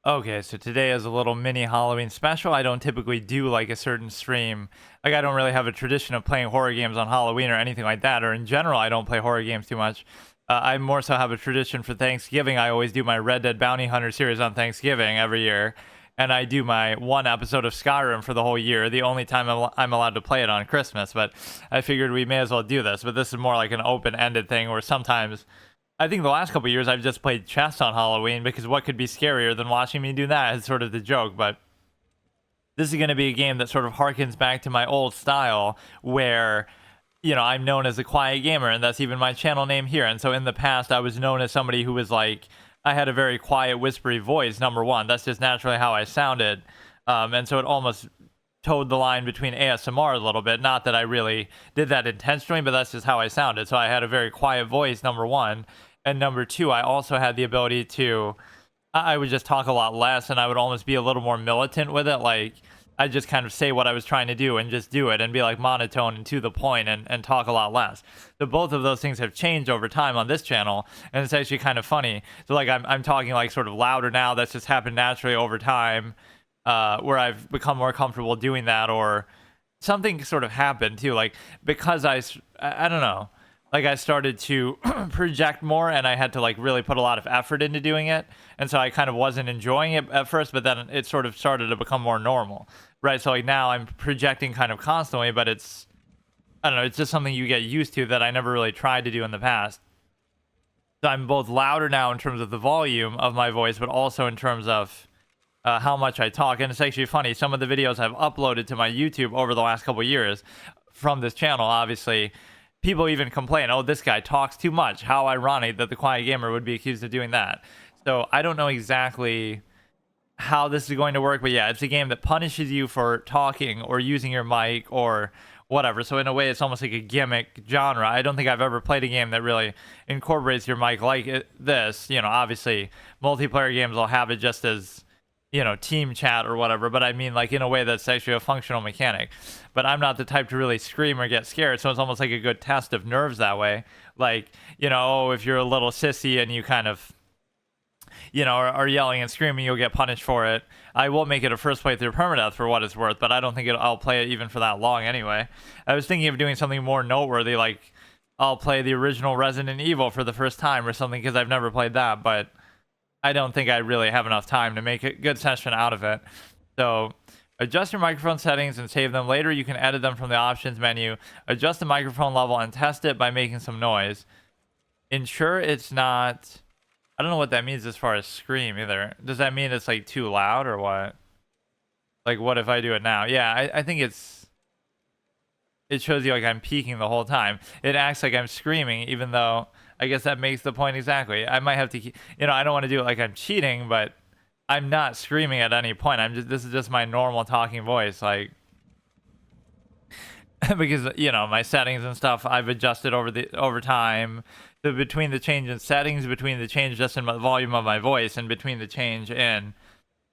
Okay, so today is a little mini Halloween special. I don't typically do like a certain stream. Like I don't really have a tradition of playing horror games on Halloween or anything like that. Or in general, I don't play horror games too much. I more so have a tradition for Thanksgiving. I always do my Red Dead Bounty Hunter series on Thanksgiving every year, and I do my one episode of Skyrim for the whole year. The only time I'm allowed to play it on Christmas, but I figured we may as well do this. But this is more like an open-ended thing, where sometimes I think the last couple of years I've just played chess on Halloween because what could be scarier than watching me do that is sort of the joke. But this is going to be a game that sort of harkens back to my old style where, I'm known as a quiet gamer, and that's even my channel name here. And so in the past, I was known as somebody who was like, I had a very quiet, whispery voice, number one. That's just naturally how I sounded. And so it almost towed the line between ASMR a little bit. Not that I really did that intentionally, but that's just how I sounded. So I had a very quiet voice, number one. And number two, I also had the ability to, I would just talk a lot less and I would almost be a little more militant with it. Like, I just kind of say what I was trying to do and just do it and be like monotone and to the point and talk a lot less. So both of those things have changed over time on this channel, and it's actually kind of funny. So like I'm talking like sort of louder now. That's just happened naturally over time, where I've become more comfortable doing that, or something sort of happened too. Like because I don't know, like I started to project more and I had to like really put a lot of effort into doing it. And so I kind of wasn't enjoying it at first, but then it sort of started to become more normal. Right. So like now I'm projecting kind of constantly, but I don't know, it's just something you get used to that I never really tried to do in the past. So I'm both louder now in terms of the volume of my voice, but also in terms of how much I talk. And it's actually funny. Some of the videos I've uploaded to my YouTube over the last couple of years from this channel, obviously, people even complain, oh, this guy talks too much. How ironic that the quiet gamer would be accused of doing that. So I don't know exactly how this is going to work, but yeah, it's a game that punishes you for talking or using your mic or whatever. So in a way, it's almost like a gimmick genre. I don't think I've ever played a game that really incorporates your mic like this. Obviously, multiplayer games will have it just as team chat or whatever, but I mean like in a way that's actually a functional mechanic. But I'm not the type to really scream or get scared, so it's almost like a good test of nerves that way. Like, if you're a little sissy and you kind of are yelling and screaming, you'll get punished for it. I will make it a first playthrough permadeath for what it's worth, but I don't think I'll play it even for that long anyway. I was thinking of doing something more noteworthy, like I'll play the original Resident Evil for the first time or something, because I've never played that, but I don't think I really have enough time to make a good session out of it. So adjust your microphone settings and save them. Later, you can edit them from the options menu. Adjust the microphone level and test it by making some noise. Ensure it's not... I don't know what that means as far as scream either. Does that mean it's like too loud or what? Like what if I do it now? Yeah, I think it shows you like I'm peaking the whole time. It acts like I'm screaming, even though I guess that makes the point exactly. I might have to keep, I don't want to do it like I'm cheating, but I'm not screaming at any point. This is just my normal talking voice, like because my settings and stuff I've adjusted over time. So between the change in settings, between the change just in the volume of my voice, and between the change in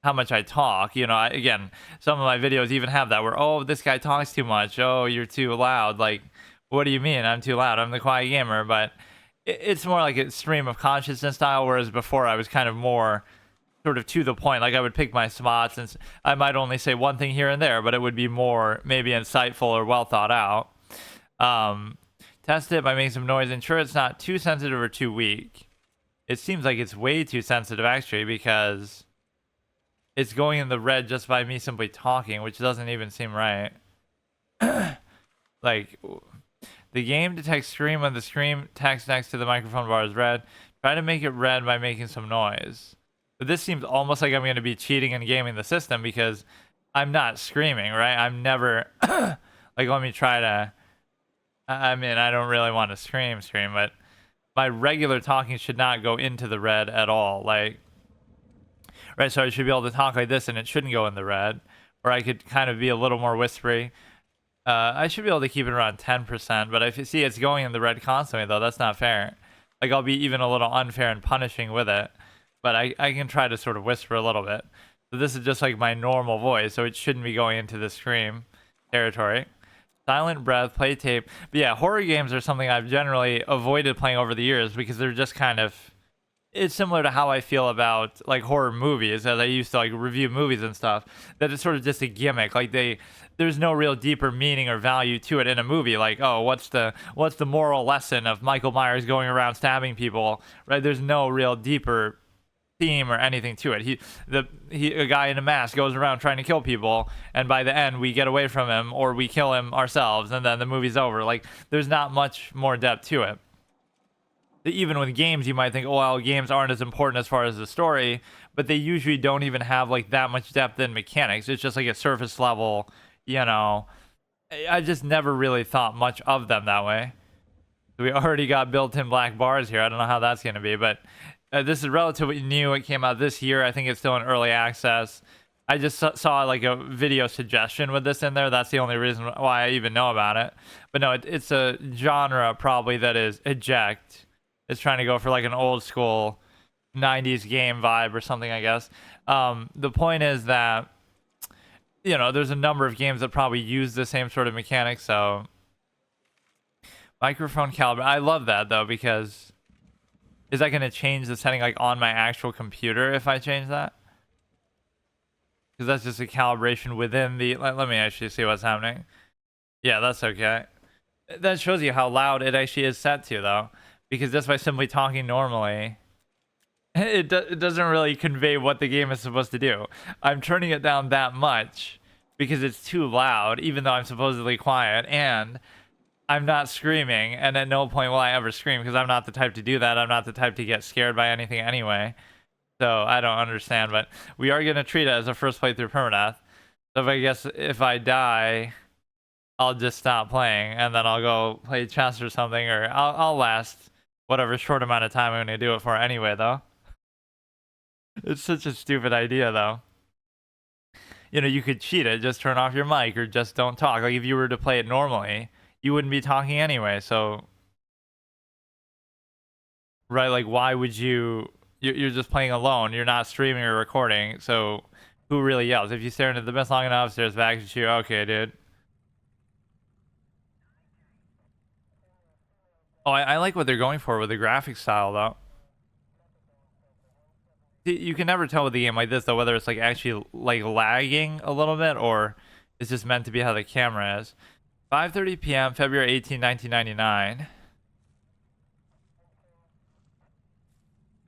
how much I talk, again, some of my videos even have that where, oh, this guy talks too much. Oh, you're too loud. Like, what do you mean I'm too loud? I'm the quiet gamer. But it's more like a stream of consciousness style, whereas before I was kind of more sort of to the point. Like I would pick my spots and I might only say one thing here and there, but it would be more maybe insightful or well thought out. Test it by making some noise. Ensure it's not too sensitive or too weak. It seems like it's way too sensitive actually, because it's going in the red just by me simply talking, which doesn't even seem right. Like, the game detects scream when the scream text next to the microphone bar is red. Try to make it red by making some noise. But this seems almost like I'm going to be cheating and gaming the system, because I'm not screaming, right? I'm never... like, let me try to... I mean, I don't really want to scream, but my regular talking should not go into the red at all. Like, right, so I should be able to talk like this and it shouldn't go in the red. Or I could kind of be a little more whispery. I should be able to keep it around 10%, but if you see it's going in the red constantly, though, that's not fair. Like, I'll be even a little unfair and punishing with it, but I can try to sort of whisper a little bit. So this is just like my normal voice, so it shouldn't be going into the scream territory. Silent breath, play tape. But yeah, horror games are something I've generally avoided playing over the years because they're just kind of... it's similar to how I feel about like horror movies, as I used to like review movies and stuff. That it's sort of just a gimmick. Like there's no real deeper meaning or value to it in a movie. Like, oh, what's the moral lesson of Michael Myers going around stabbing people? Right? There's no real deeper theme or anything to it. A guy in a mask goes around trying to kill people, and by the end we get away from him or we kill him ourselves, and then the movie's over. Like, there's not much more depth to it. Even with games, you might think, oh, well, games aren't as important as far as the story, but they usually don't even have like that much depth in mechanics. It's just like a surface level, you know. I just never really thought much of them that way. We already got built-in black bars here. I don't know how that's going to be, but this is relatively new. It came out this year. I think it's still in early access. I just saw like a video suggestion with this in there. That's the only reason why I even know about it. But no, it's a genre probably that is eject. It's trying to go for like an old school 90s game vibe or something, I guess. The point is that, you know, there's a number of games that probably use the same sort of mechanics. So microphone caliber. I love that though, because is that going to change the setting like on my actual computer if I change that? Because that's just a calibration within the... Let me actually see what's happening. Yeah, that's okay. That shows you how loud it actually is set to though. Because just by simply talking normally, it doesn't really convey what the game is supposed to do. I'm turning it down that much because it's too loud, even though I'm supposedly quiet, and I'm not screaming, and at no point will I ever scream because I'm not the type to do that. I'm not the type to get scared by anything anyway. So I don't understand, but we are going to treat it as a first playthrough permadeath. So if I die, I'll just stop playing, and then I'll go play chess or something, or I'll last whatever short amount of time I'm going to do it for anyway, though. It's such a stupid idea, though. You know, you could cheat it, just turn off your mic, or just don't talk. Like, if you were to play it normally, you wouldn't be talking anyway, so... Right, like, why would you... You're just playing alone, you're not streaming or recording, so who really yells? If you stare into the abyss long enough, stares back at you, okay, dude. Oh, I like what they're going for with the graphic style, though. You can never tell with a game like this, though, whether it's like actually like lagging a little bit or it's just meant to be how the camera is. 5:30 p.m., February 18, 1999.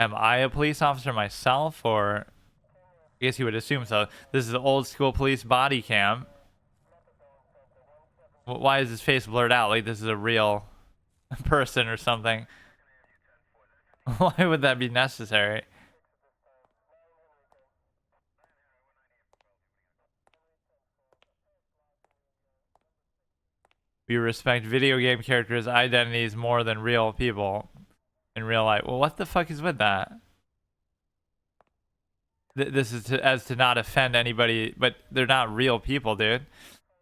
Am I a police officer myself, or I guess you would assume so. This is an old school police body cam. Why is his face blurred out? Like this is a real person or something. Why would that be necessary? We respect video game characters' identities more than real people in real life. Well, what the fuck is with that? This is as to not offend anybody, but they're not real people, dude.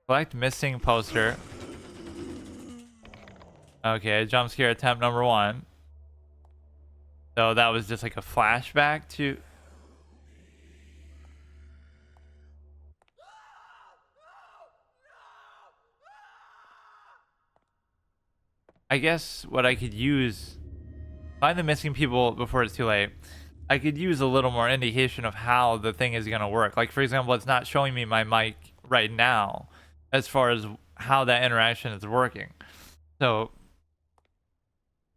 Collect missing poster. Okay, jump scare attempt number 1. So that was just like a flashback to... I guess what I could use... Find the missing people before it's too late. I could use a little more indication of how the thing is going to work. Like, for example, it's not showing me my mic right now as far as how that interaction is working. So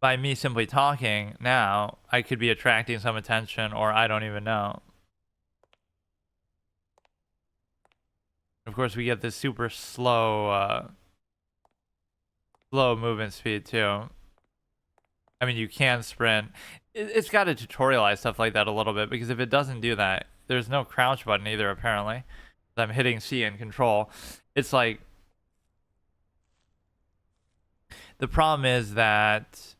by me simply talking now, I could be attracting some attention, or I don't even know. Of course, we get this super slow movement speed too. I mean, you can sprint. It's got to tutorialize stuff like that a little bit, because if it doesn't do that, there's no crouch button either, apparently. I'm hitting C and control. It's like... The problem is that,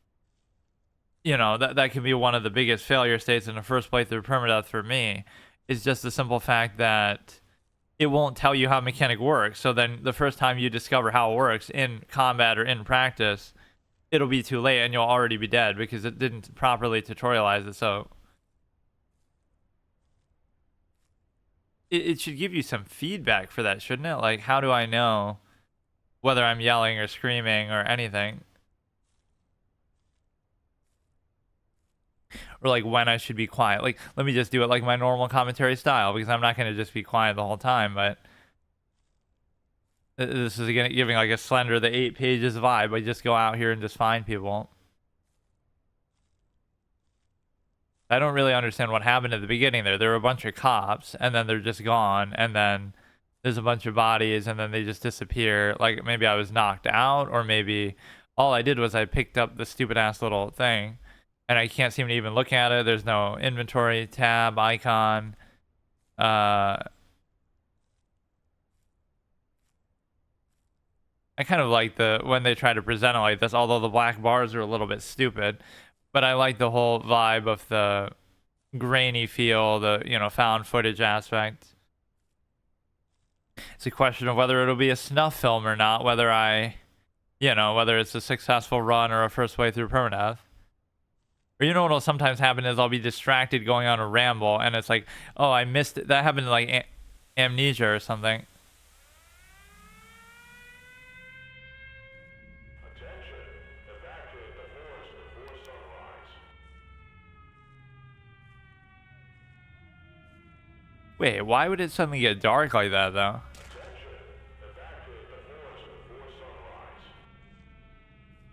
you know, that can be one of the biggest failure states in the first playthrough permadeath for me, is just the simple fact that it won't tell you how mechanic works. So then the first time you discover how it works in combat or in practice, it'll be too late and you'll already be dead because it didn't properly tutorialize it. So it should give you some feedback for that, shouldn't it? Like, how do I know whether I'm yelling or screaming or anything? or like when I should be quiet. Like, let me just do it like my normal commentary style, because I'm not going to just be quiet the whole time. But this is again giving like a Slender the 8 pages vibe. I just go out here and just find people. I don't really understand what happened at the beginning there. There were a bunch of cops, and then they're just gone, and then there's a bunch of bodies, and then they just disappear. Like, maybe I was knocked out, or maybe all I did was I picked up the stupid ass little thing, and I can't seem to even look at it. There's no inventory tab icon. I kind of like when they try to present it like this, although the black bars are a little bit stupid. But I like the whole vibe of the grainy feel, the, found footage aspect. It's a question of whether it'll be a snuff film or not, whether it's a successful run or a first way through permadeath. Or what'll sometimes happen is I'll be distracted going on a ramble, and it's like, oh, I missed it. That happened to like Amnesia or something. Wait, why would it suddenly get dark like that, though?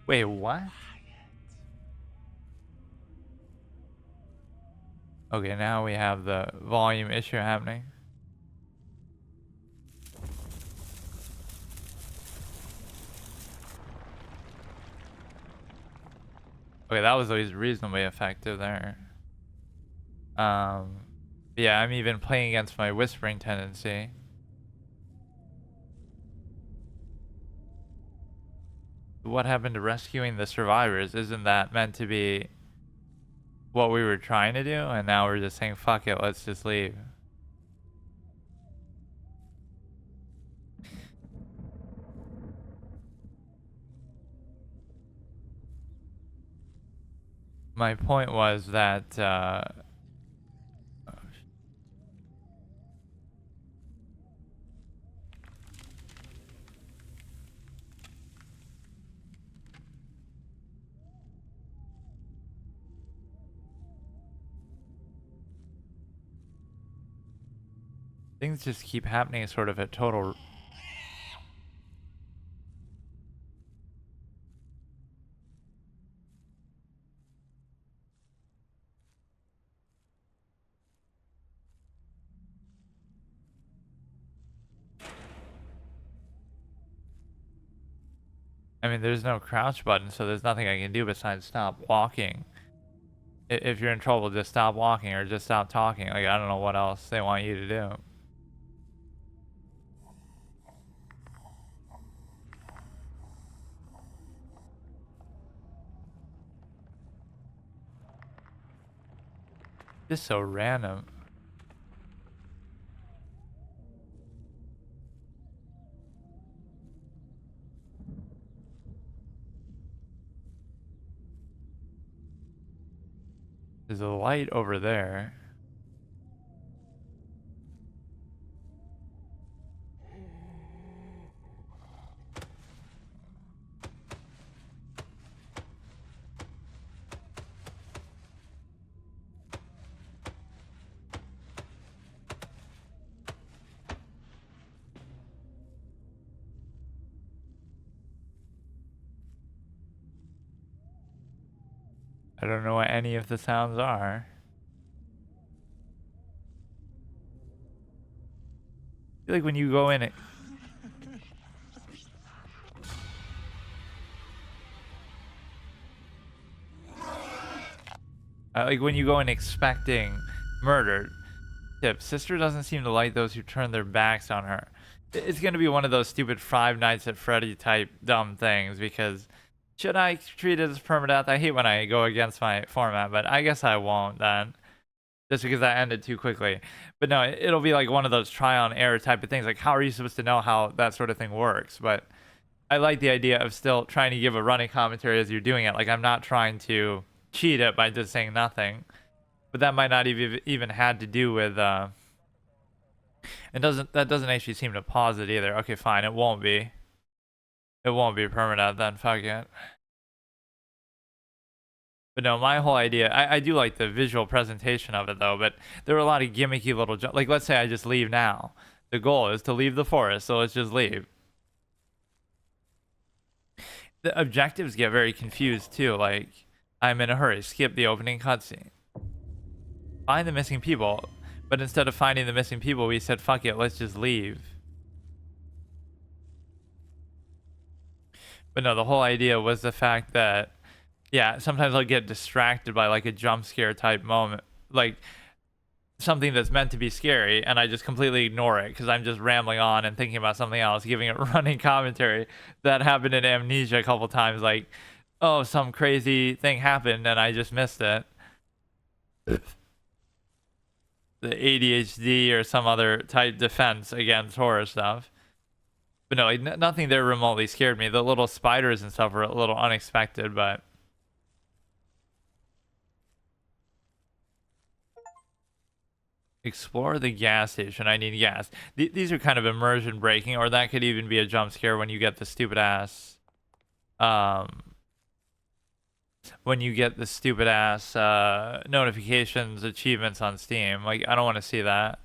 Wait, what? Okay, now we have the volume issue happening. Okay, that was always reasonably effective there. Yeah, I'm even playing against my whispering tendency. What happened to rescuing the survivors? Isn't that meant to be what we were trying to do? And now we're just saying, fuck it, let's just leave. My point was that, things just keep happening sort of at total... I mean, there's no crouch button, so there's nothing I can do besides stop walking. If you're in trouble, just stop walking or just stop talking. Like, I don't know what else they want you to do. Just so random. There's a light over there. I don't know what any of the sounds are. I feel like when you go in it... like when you go in expecting murder. Tip, sister doesn't seem to like those who turn their backs on her. It's going to be one of those stupid Five Nights at Freddy type dumb things, because should I treat it as permadeath? I hate when I go against my format, but I guess I won't then. Just because that ended too quickly. But no, it'll be like one of those try on error type of things. Like, how are you supposed to know how that sort of thing works? But I like the idea of still trying to give a running commentary as you're doing it. Like, I'm not trying to cheat it by just saying nothing. But that might not even had to do with that doesn't actually seem to pause it either. Okay, fine, it won't be permanent then, fuck it. But no, my whole idea, I do like the visual presentation of it though, but there were a lot of gimmicky little, like let's say I just leave now. The goal is to leave the forest, so let's just leave. The objectives get very confused too, like I'm in a hurry, skip the opening cutscene. Find the missing people, but instead of finding the missing people, we said, fuck it, let's just leave. But no, the whole idea was the fact that, yeah, sometimes I'll get distracted by like a jump scare type moment, like something that's meant to be scary, and I just completely ignore it because I'm just rambling on and thinking about something else, giving it running commentary. That happened in Amnesia a couple times, like, oh, some crazy thing happened and I just missed it. The ADHD or some other type defense against horror stuff. But no, like, nothing there remotely scared me. The little spiders and stuff were a little unexpected, but... Explore the gas station. I need gas. These are kind of immersion breaking, or that could even be a jump scare when you get the stupid ass... when you get the stupid ass notifications, achievements on Steam. Like, I don't want to see that.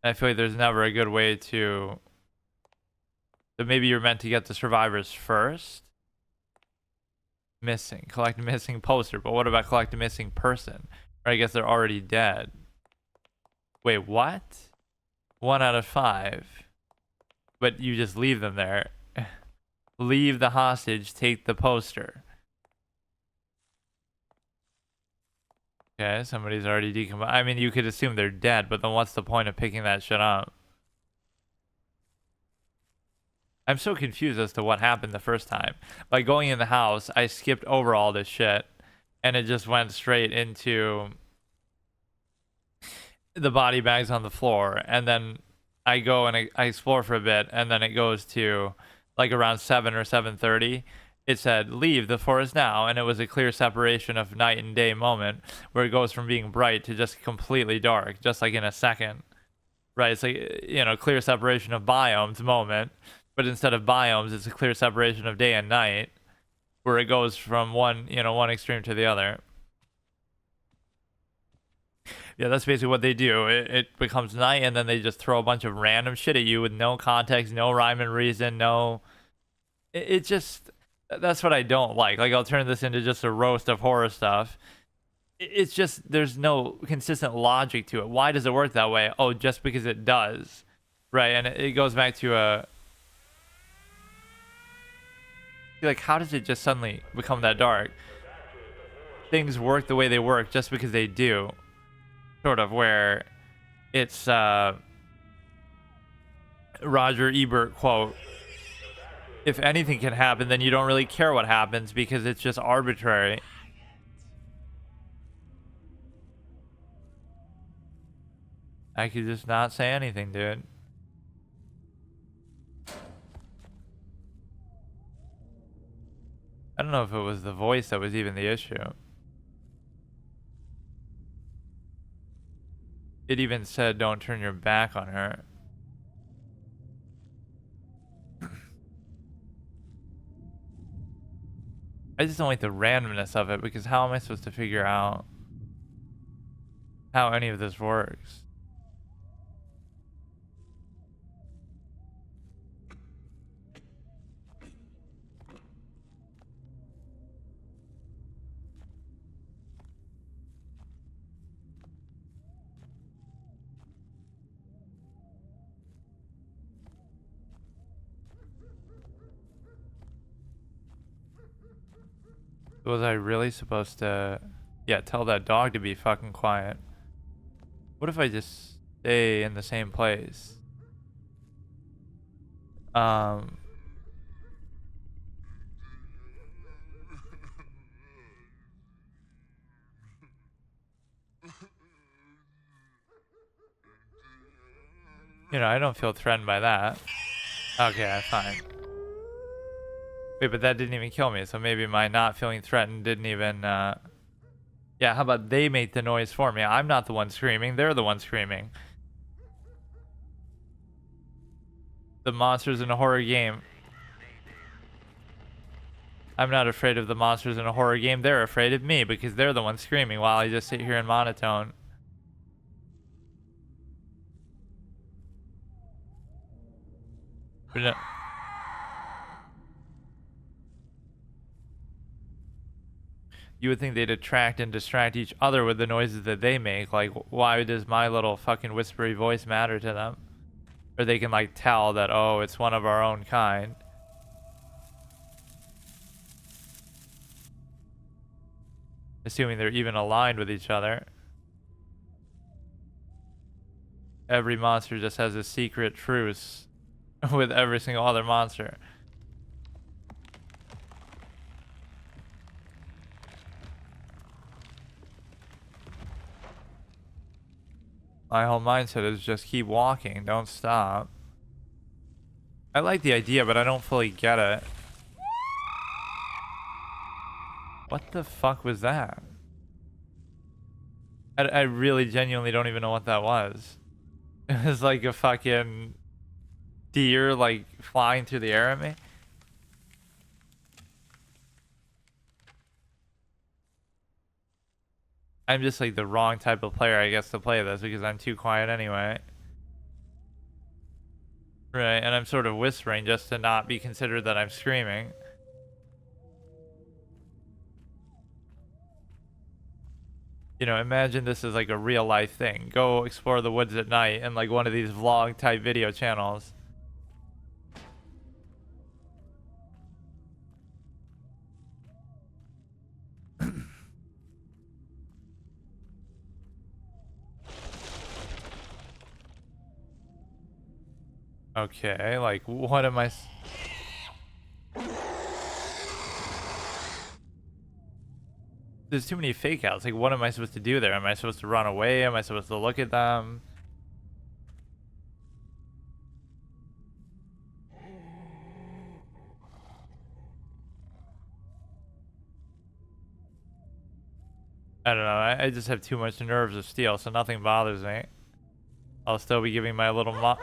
I feel like there's never a good way to... So maybe you're meant to get the survivors first. Missing. Collect a missing poster. But what about collect a missing person? Or I guess they're already dead. Wait, what? 1 out of 5. But you just leave them there. Leave the hostage, take the poster. Okay, somebody's already decomposed. I mean, you could assume they're dead, but then what's the point of picking that shit up? I'm so confused as to what happened the first time. By going in the house, I skipped over all this shit, and it just went straight into the body bags on the floor, and then I go and I explore for a bit, and then it goes to like around 7 or 7:30. It said, leave the forest now, and it was a clear separation of night and day moment, where it goes from being bright to just completely dark, just like in a second. Right, it's like, you know, clear separation of biomes moment. But instead of biomes, it's a clear separation of day and night, where it goes from one extreme to the other. Yeah, that's basically what they do. It becomes night, and then they just throw a bunch of random shit at you with no context, no rhyme and reason, no... It just... That's what I don't like. Like, I'll turn this into just a roast of horror stuff. It's just, there's no consistent logic to it. Why does it work that way? Oh, just because it does. Right, and it goes back to a... Like, how does it just suddenly become that dark? Things work the way they work just because they do. Sort of, where it's Roger Ebert quote, if anything can happen, then you don't really care what happens because it's just arbitrary. I could just not say anything, dude. I don't know if it was the voice that was even the issue. It even said, don't turn your back on her. I just don't like the randomness of it, because how am I supposed to figure out how any of this works? Was I really supposed to... Yeah, tell that dog to be fucking quiet. What if I just stay in the same place? You know, I don't feel threatened by that. Okay, fine. Wait, but that didn't even kill me, so maybe my not feeling threatened didn't even, Yeah, how about they make the noise for me? I'm not the one screaming, they're the one screaming. The monsters in a horror game. I'm not afraid of the monsters in a horror game. They're afraid of me because they're the ones screaming while I just sit here in monotone. But no. You would think they'd attract and distract each other with the noises that they make. Like, why does my little fucking whispery voice matter to them? Or they can, like, tell that, oh, it's one of our own kind. Assuming they're even aligned with each other. Every monster just has a secret truce with every single other monster. My whole mindset is just keep walking, don't stop. I like the idea, but I don't fully get it. What the fuck was that? I really genuinely don't even know what that was. It was like a fucking deer, like, flying through the air at me. I'm just like the wrong type of player, I guess, to play this because I'm too quiet anyway. Right, and I'm sort of whispering just to not be considered that I'm screaming. You know, imagine this is like a real life thing. Go explore the woods at night in like one of these vlog type video channels. Okay, like what am I... There's too many fake outs. Like, what am I supposed to do there? Am I supposed to run away? Am I supposed to look at them? I don't know. I just have too much nerves of steel, so nothing bothers me. I'll still be giving my little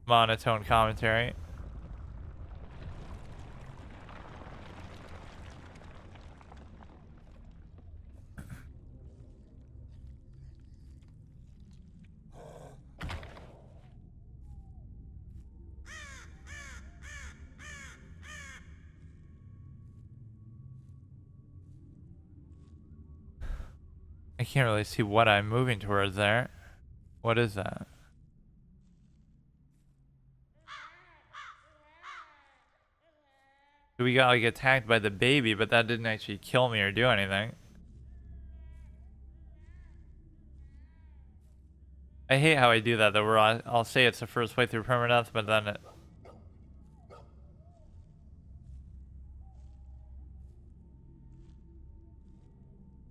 monotone commentary. I can't really see what I'm moving towards there. What is that? We got like attacked by the baby, but that didn't actually kill me or do anything. I hate how I do that though, where I'll say it's the first way through permadeath, but then it...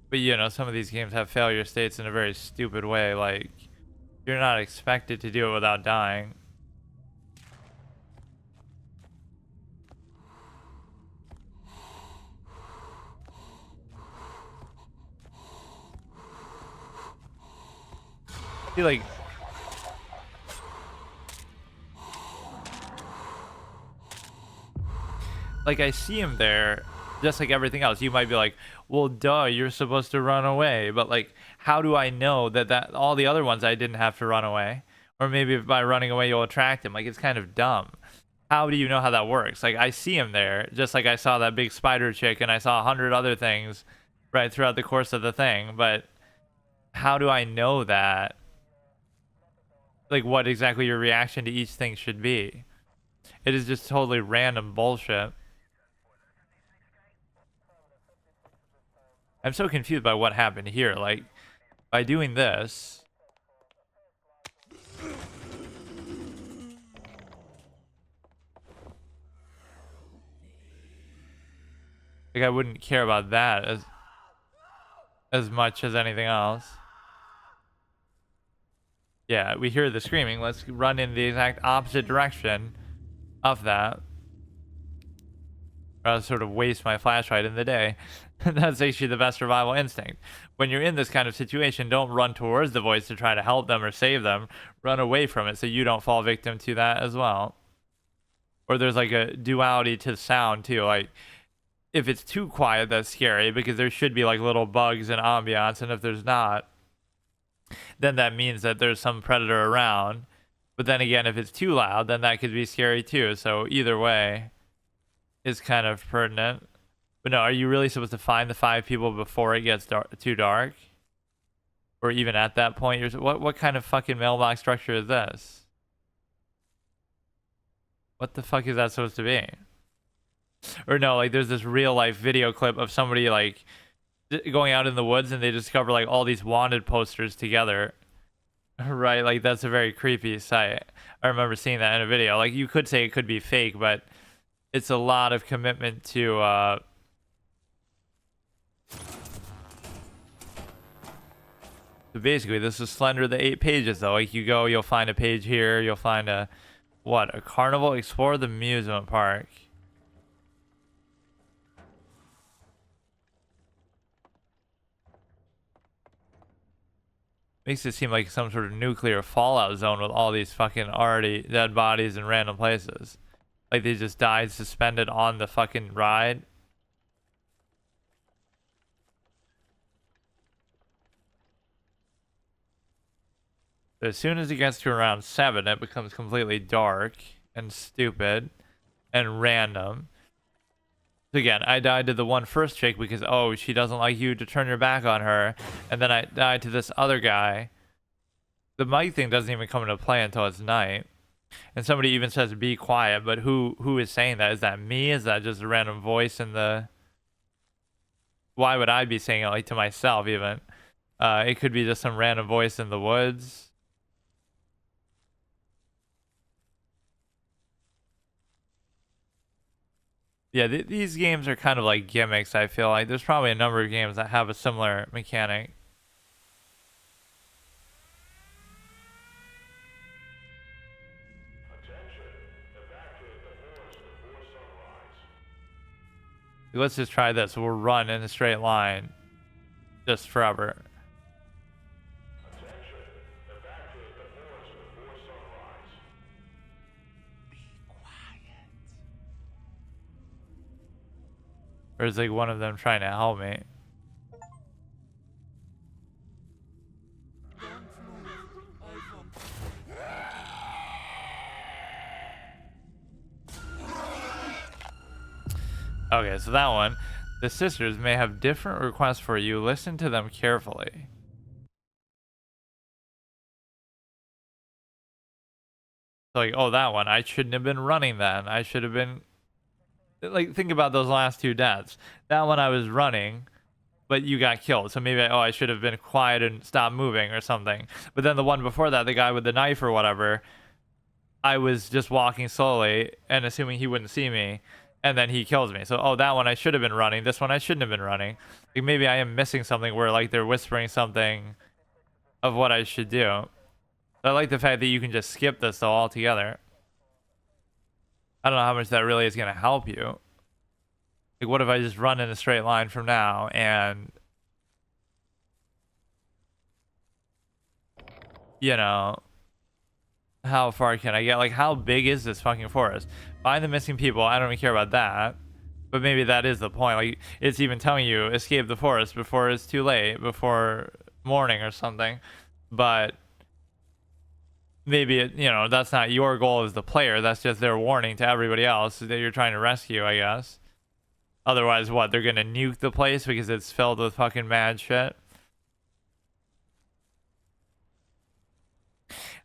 But you know, some of these games have failure states in a very stupid way, like you're not expected to do it without dying. See, like I see him there, just like everything else. You might be like, well, duh, you're supposed to run away. But like, how do I know that all the other ones I didn't have to run away? Or maybe by running away, you'll attract him. Like, it's kind of dumb. How do you know how that works? Like, I see him there, just like I saw that big spider chick and I saw 100 other things right throughout the course of the thing. But how do I know that? Like, what exactly your reaction to each thing should be? It is just totally random bullshit. I'm so confused by what happened here. Like, by doing this... Like, I wouldn't care about that as much as anything else. Yeah, we hear the screaming. Let's run in the exact opposite direction of that. Or I'll sort of waste my flashlight in the day. That's actually the best survival instinct. When you're in this kind of situation, don't run towards the voice to try to help them or save them. Run away from it so you don't fall victim to that as well. Or there's like a duality to sound too. Like if it's too quiet, that's scary because there should be like little bugs and ambiance, and if there's not, then that means that there's some predator around. But then again, if it's too loud, then that could be scary too. So either way is kind of pertinent. But no, are you really supposed to find the 5 people before it gets too dark? Or even at that point, what kind of fucking mailbox structure is this? What the fuck is that supposed to be? Or no, like there's this real life video clip of somebody like going out in the woods and they discover like all these wanted posters together. Right, like that's a very creepy sight. I remember seeing that in a video. Like you could say it could be fake, but it's a lot of commitment to so basically this is Slender the 8 pages though. Like you go, you'll find a page here, you'll find a carnival, explore the amusement park. Makes it seem like some sort of nuclear fallout zone with all these fucking already dead bodies in random places. Like they just died suspended on the fucking ride. But as soon as it gets to around 7, it becomes completely dark and stupid and random. So again, I died to the one first chick because, oh, she doesn't like you to turn your back on her. And then I died to this other guy. The mic thing doesn't even come into play until it's night. And somebody even says, be quiet. But who is saying that? Is that me? Is that just a random voice in the... Why would I be saying it like to myself even? It could be just some random voice in the woods. Yeah, these games are kind of like gimmicks, I feel like. There's probably a number of games that have a similar mechanic. Let's just try this. We'll run in a straight line just forever. Or is like one of them trying to help me? Okay, so that one. The sisters may have different requests for you. Listen to them carefully. So like, oh, that one. I shouldn't have been running then. I should have been... Like, think about those last 2 deaths. That one I was running, but you got killed. So maybe, I should have been quiet and stopped moving or something. But then the one before that, the guy with the knife or whatever, I was just walking slowly and assuming he wouldn't see me. And then he kills me. So, oh, that one I should have been running. This one I shouldn't have been running. Like, maybe I am missing something where, like, they're whispering something of what I should do. But I like the fact that you can just skip this, though, altogether. I don't know how much that really is going to help you. Like, what if I just run in a straight line from now and... You know... How far can I get? Like, how big is this fucking forest? Find the missing people. I don't even care about that. But maybe that is the point. Like, it's even telling you, escape the forest before it's too late, before morning or something. But maybe, that's not your goal as the player. That's just their warning to everybody else that you're trying to rescue, I guess. Otherwise, what? They're going to nuke the place because it's filled with fucking mad shit?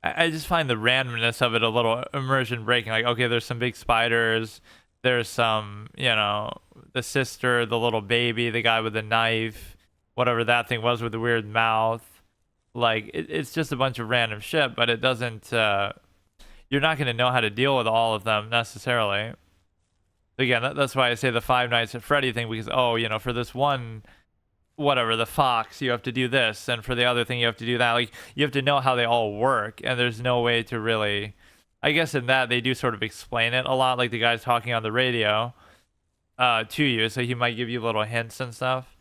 I just find the randomness of it a little immersion breaking. Like, okay, there's some big spiders. There's some, the sister, the little baby, the guy with the knife, whatever that thing was with the weird mouth. Like, it's just a bunch of random shit, but it doesn't, you're not going to know how to deal with all of them necessarily. Again, that's why I say the Five Nights at Freddy thing, because, for this one... whatever, the fox, you have to do this, and for the other thing you have to do that. Like, you have to know how they all work, and there's no way to really... I guess in that they do sort of explain it a lot, like the guy's talking on the radio to you, so he might give you little hints and stuff.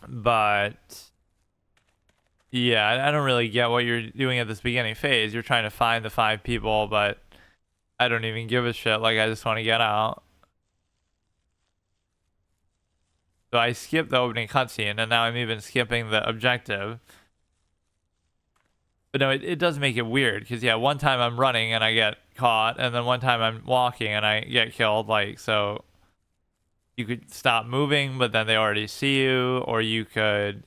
But yeah, I don't really get what you're doing at this beginning phase. You're trying to find the 5 people, but I don't even give a shit. Like, I just want to get out. So I skipped the opening cutscene, and now I'm even skipping the objective. But no, it does make it weird, because, yeah, one time I'm running and I get caught, and then one time I'm walking and I get killed. Like, so you could stop moving, but then they already see you, or you could...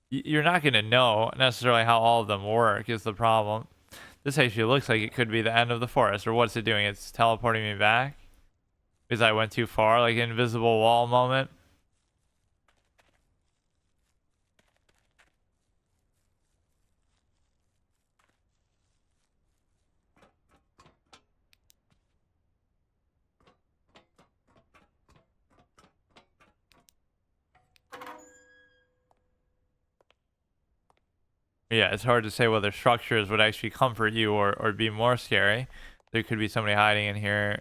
You're not going to know necessarily how all of them work is the problem. This actually looks like it could be the end of the forest, or what's it doing? It's teleporting me back because I went too far, like invisible wall moment. Yeah, it's hard to say whether structures would actually comfort you or be more scary. There could be somebody hiding in here.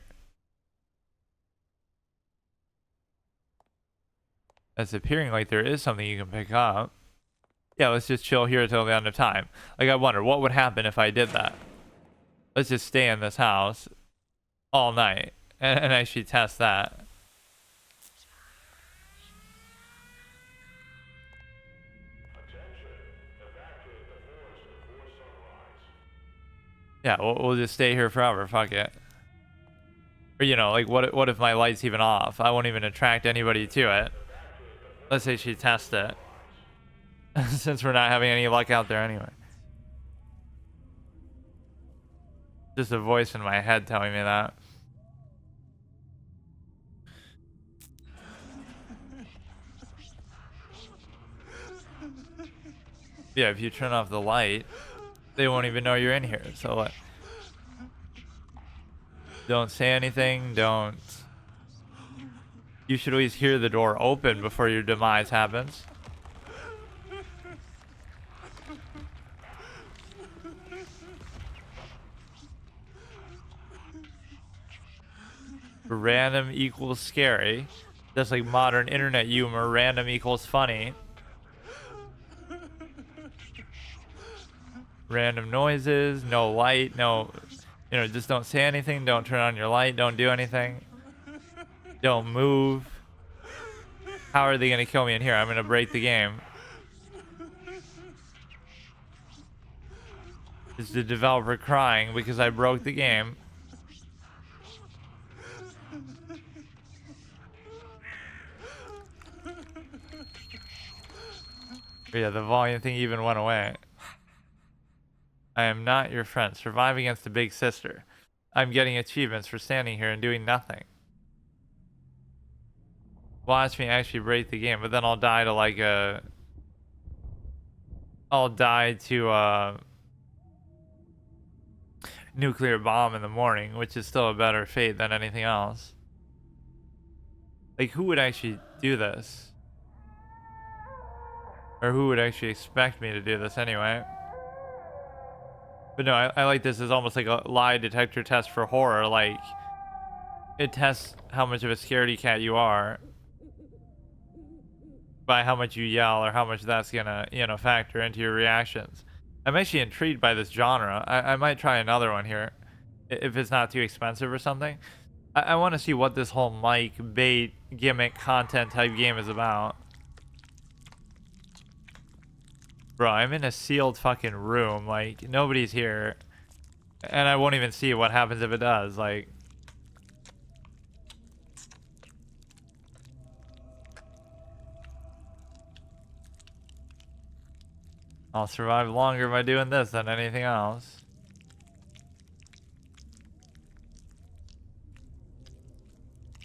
It's appearing like there is something you can pick up. Yeah, let's just chill here till the end of time. Like, I wonder, what would happen if I did that? Let's just stay in this house all night and actually test that. Yeah, we'll just stay here forever. Fuck it. Or, you know, like, what if my light's even off? I won't even attract anybody to it. Let's say she tests it. Since we're not having any luck out there anyway. Just a voice in my head telling me that. Yeah, if you turn off the light, they won't even know you're in here. So what? Don't say anything. Don't. You should always hear the door open before your demise happens. Random equals scary. That's like modern internet humor. Random equals funny. Random noises, no light, no, you know, just don't say anything. Don't turn on your light. Don't do anything. Don't move. How are they going to kill me in here? I'm going to break the game. Is the developer crying because I broke the game? But yeah, the volume thing even went away. I am not your friend. Survive against the big sister. I'm getting achievements for standing here and doing nothing. Watch me actually break the game, but then I'll die to like a... I'll die to a nuclear bomb in the morning, which is still a better fate than anything else. Like, who would actually do this? Or who would actually expect me to do this anyway? But no, I like this as almost like a lie detector test for horror. Like, it tests how much of a scaredy cat you are by how much you yell or how much that's gonna, you know, factor into your reactions. I'm actually intrigued by this genre. I might try another one here if it's not too expensive or something. I want to see what this whole mic bait gimmick content type game is about. Bro, I'm in a sealed fucking room. Like, nobody's here. And I won't even see what happens if it does. Like... I'll survive longer by doing this than anything else.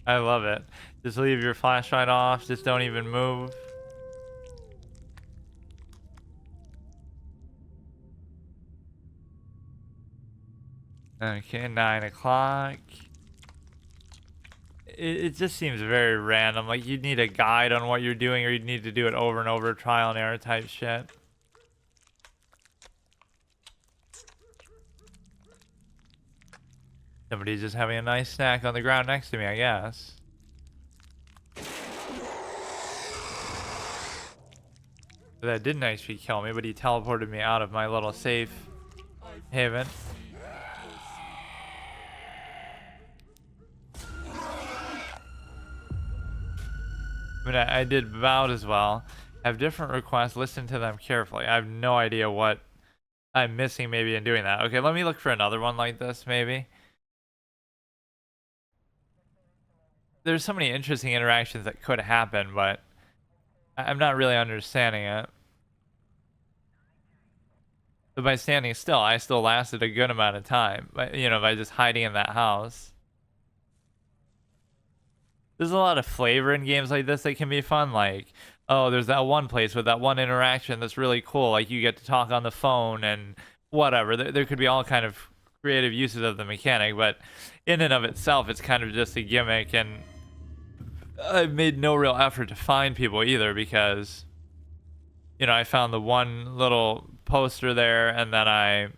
I love it. Just leave your flashlight off. Just don't even move. Okay, 9 o'clock. It just seems very random. Like, you'd need a guide on what you're doing, or you'd need to do it over and over, trial and error type shit. Somebody's just having a nice snack on the ground next to me, I guess. That didn't actually kill me, but he teleported me out of my little safe haven. I mean, I did about as well. Have different requests, listen to them carefully. I have no idea what I'm missing maybe in doing that. Okay, let me look for another one like this maybe. There's so many interesting interactions that could happen, but I'm not really understanding it. But by standing still, I still lasted a good amount of time. But, you know, by just hiding in that house. There's a lot of flavor in games like this that can be fun. Like, oh, there's that one place with that one interaction that's really cool. Like you get to talk on the phone and whatever. There could be all kind of creative uses of the mechanic, but in and of itself, it's kind of just a gimmick. And I've made no real effort to find people either because, you know, I found the one little poster there, and then I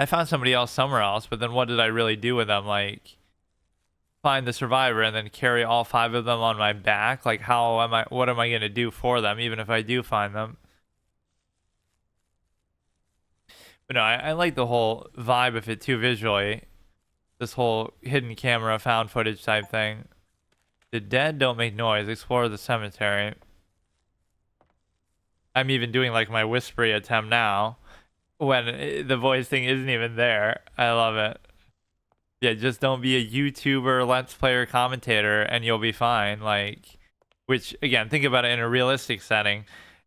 found somebody else somewhere else. But then what did I really do with them? Like, find the survivor and then carry all 5 of them on my back? Like, what am I going to do for them, even if I do find them? But no, I like the whole vibe of it too visually. This whole hidden camera, found footage type thing. The dead don't make noise. Explore the cemetery. I'm even doing like my whispery attempt now when the voice thing isn't even there. I love it. Yeah, just don't be a YouTuber, Let's Player commentator, and you'll be fine. Like, which, again, think about it in a realistic setting.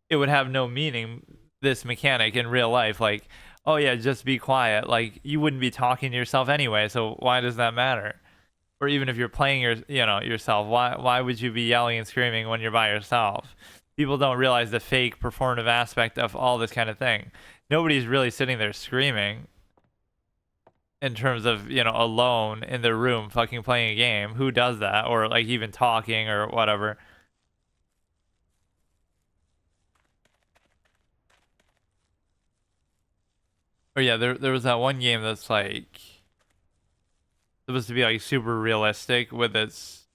It would have no meaning, this mechanic, in real life. Like, oh yeah, just be quiet. Like, you wouldn't be talking to yourself anyway, so why does that matter? Or even if you're playing yourself, why would you be yelling and screaming when you're by yourself? People don't realize the fake performative aspect of all this kind of thing. Nobody's really sitting there screaming in terms of, you know, alone in their room fucking playing a game. Who does that? Or like even talking or whatever. Or yeah, there was that one game that's like supposed to be like super realistic with it's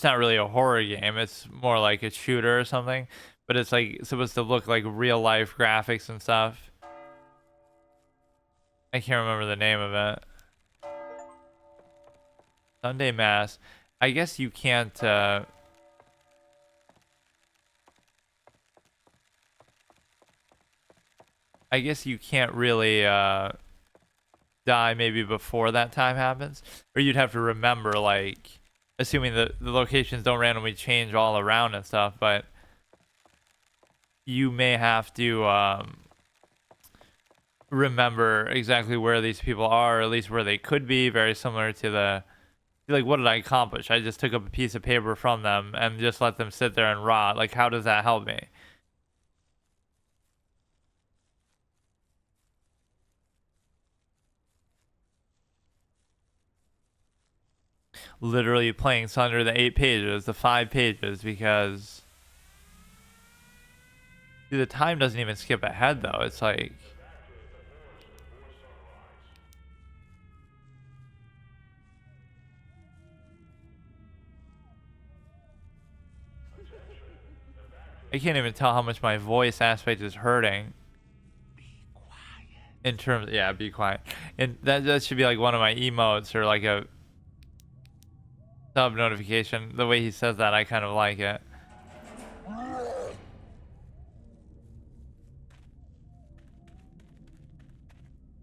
not really a horror game, it's more like a shooter or something, but it's like supposed to look like real life graphics and stuff. I can't remember the name of it. Sunday Mass. I guess you can't I guess you can't really die maybe before that time happens, or you'd have to remember, like, assuming that the locations don't randomly change all around and stuff, but you may have to remember exactly where these people are, or at least where they could be. Very similar to the, like, what did I accomplish? I just took up a piece of paper from them and just let them sit there and rot. Like, how does that help me? Literally playing Sunder the 8 pages, the 5 pages, because dude, the time doesn't even skip ahead though. It's like, I can't even tell how much my voice aspect is hurting. In terms, yeah, be quiet. And that should be like one of my emotes or like a sub notification. The way he says that, I kind of like it.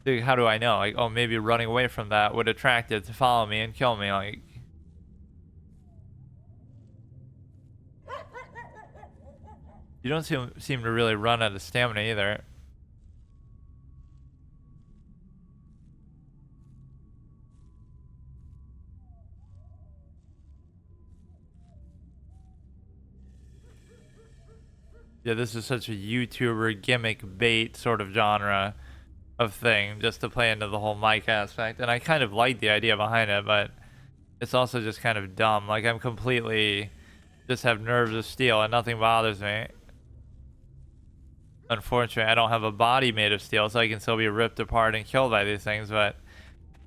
Dude, how do I know? Like, oh, maybe running away from that would attract it to follow me and kill me. Like, you don't seem to really run out of stamina either. Yeah, this is such a YouTuber gimmick bait sort of genre of thing, just to play into the whole mic aspect. And I kind of like the idea behind it, but it's also just kind of dumb. Like, I'm completely just have nerves of steel and nothing bothers me. Unfortunately, I don't have a body made of steel, so I can still be ripped apart and killed by these things, but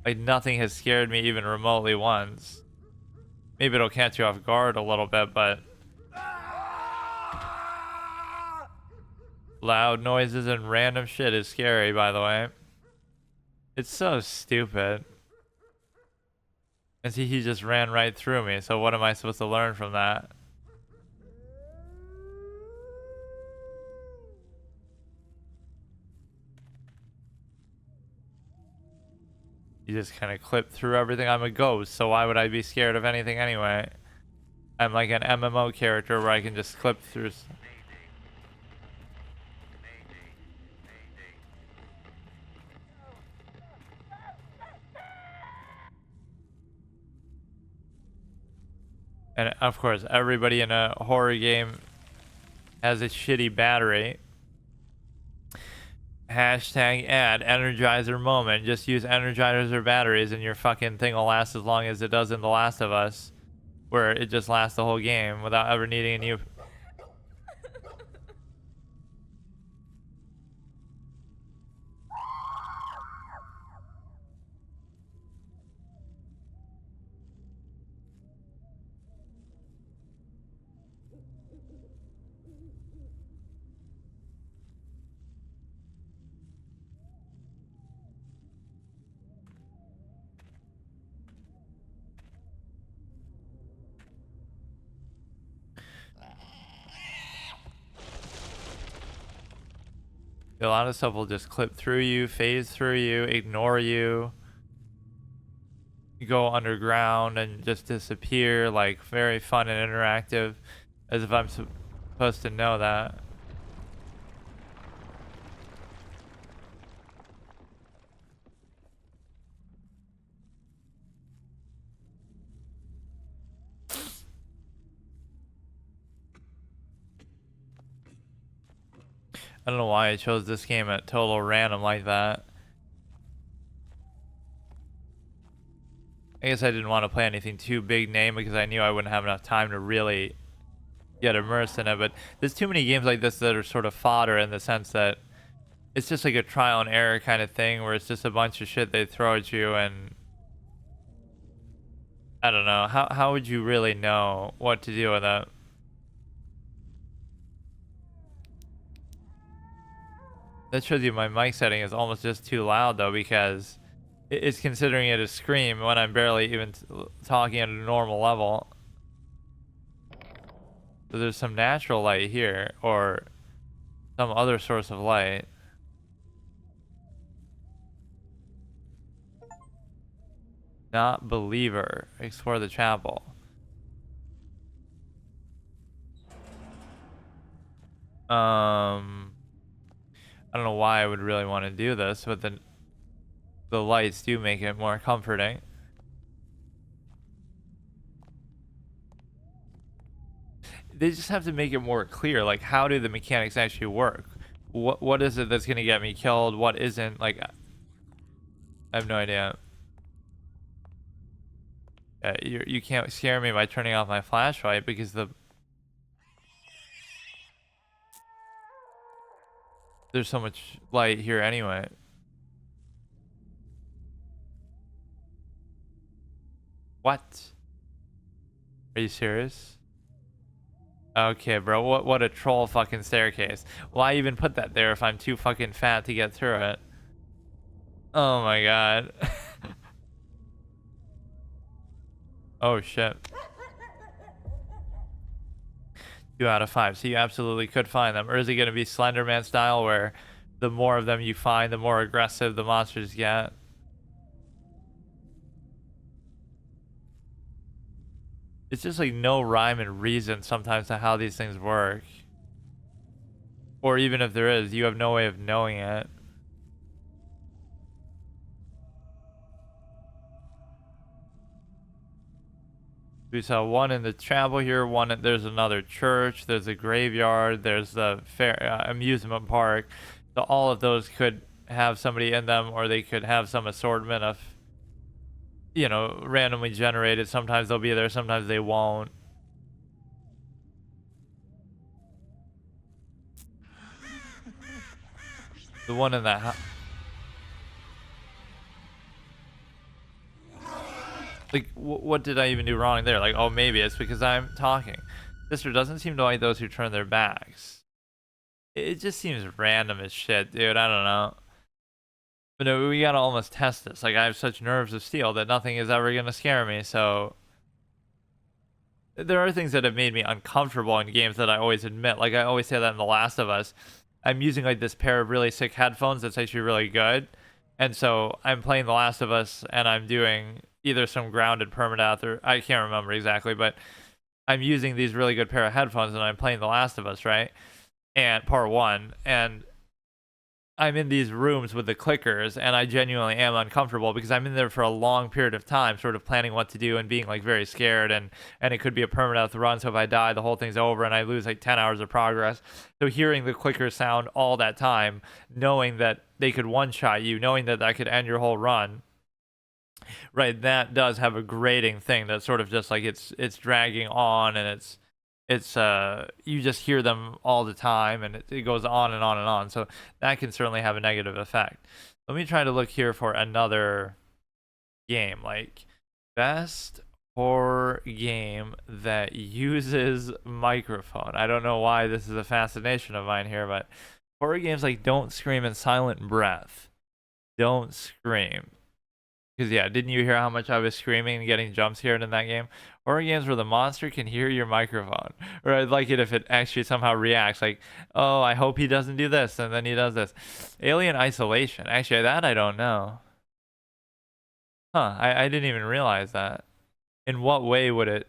like nothing has scared me even remotely once. Maybe it'll catch you off guard a little bit, but loud noises and random shit is scary, by the way. It's so stupid. And see, he just ran right through me, so what am I supposed to learn from that? You just kind of clip through everything. I'm a ghost, so why would I be scared of anything anyway? I'm like an MMO character where I can just clip through. And of course, everybody in a horror game has a shitty battery. Hashtag ad Energizer moment. Just use Energizer batteries and your fucking thing will last as long as it does in The Last of Us, where it just lasts the whole game without ever needing a new. A lot of stuff will just clip through you, phase through you, ignore you. You go underground and just disappear, like very fun and interactive, as if I'm supposed to know that. I don't know why I chose this game at total random like that. I guess I didn't want to play anything too big name because I knew I wouldn't have enough time to really get immersed in it. But there's too many games like this that are sort of fodder in the sense that it's just like a trial and error kind of thing where it's just a bunch of shit they throw at you and I don't know. How would you really know what to do with it? That shows you my mic setting is almost just too loud though because it's considering it a scream when I'm barely even talking at a normal level. So there's some natural light here or some other source of light. Not believer. Explore the chapel. I don't know why I would really want to do this, but the lights do make it more comforting. They just have to make it more clear, like how do the mechanics actually work? What is it that's gonna get me killed? What isn't? Like, I have no idea. You can't scare me by turning off my flashlight because there's so much light here anyway. What? Are you serious? Okay, bro. What a troll fucking staircase. Why even put that there if I'm too fucking fat to get through it? Oh my god. Oh shit. 2 out of 5. So you absolutely could find them. Or is it going to be Slenderman style where the more of them you find, the more aggressive the monsters get? It's just like no rhyme and reason sometimes to how these things work. Or even if there is, you have no way of knowing it. We saw one in the chapel here, there's another church, there's a graveyard, there's the fair amusement park. So all of those could have somebody in them, or they could have some assortment of, you know, randomly generated. Sometimes they'll be there, sometimes they won't. The one in that like, what did I even do wrong there? Like, oh, maybe it's because I'm talking. Sister doesn't seem to like those who turn their backs. It just seems random as shit, dude. I don't know. But no, we gotta almost test this. Like, I have such nerves of steel that nothing is ever gonna scare me, so... There are things that have made me uncomfortable in games that I always admit. Like, I always say that in The Last of Us. I'm using, like, this pair of really sick headphones that's actually really good. And so, I'm playing The Last of Us, and I'm doing either some grounded permadeath, or... I can't remember exactly, but... I'm using these really good pair of headphones, and I'm playing The Last of Us, right? And part 1, and... I'm in these rooms with the clickers, and I genuinely am uncomfortable because I'm in there for a long period of time, sort of planning what to do and being like very scared, and it could be a permadeath run. So if I die, the whole thing's over, and I lose like 10 hours of progress. So hearing the clicker sound all that time, knowing that they could one-shot you, knowing that that could end your whole run, right? That does have a grating thing that sort of just like it's dragging on, and it's you just hear them all the time, and it goes on and on and on, so that can certainly have a negative effect. Let me try to look here for another game, like best horror game that uses microphone. I don't know why this is a fascination of mine here, but horror games like Don't Scream and Silent Breath. Don't Scream. Because, yeah, didn't you hear how much I was screaming and getting jump scared in that game? Horror games where the monster can hear your microphone. Or I'd like it if it actually somehow reacts. Like, oh, I hope he doesn't do this, and then he does this. Alien Isolation. Actually, that I don't know. Huh, I didn't even realize that. In what way would it...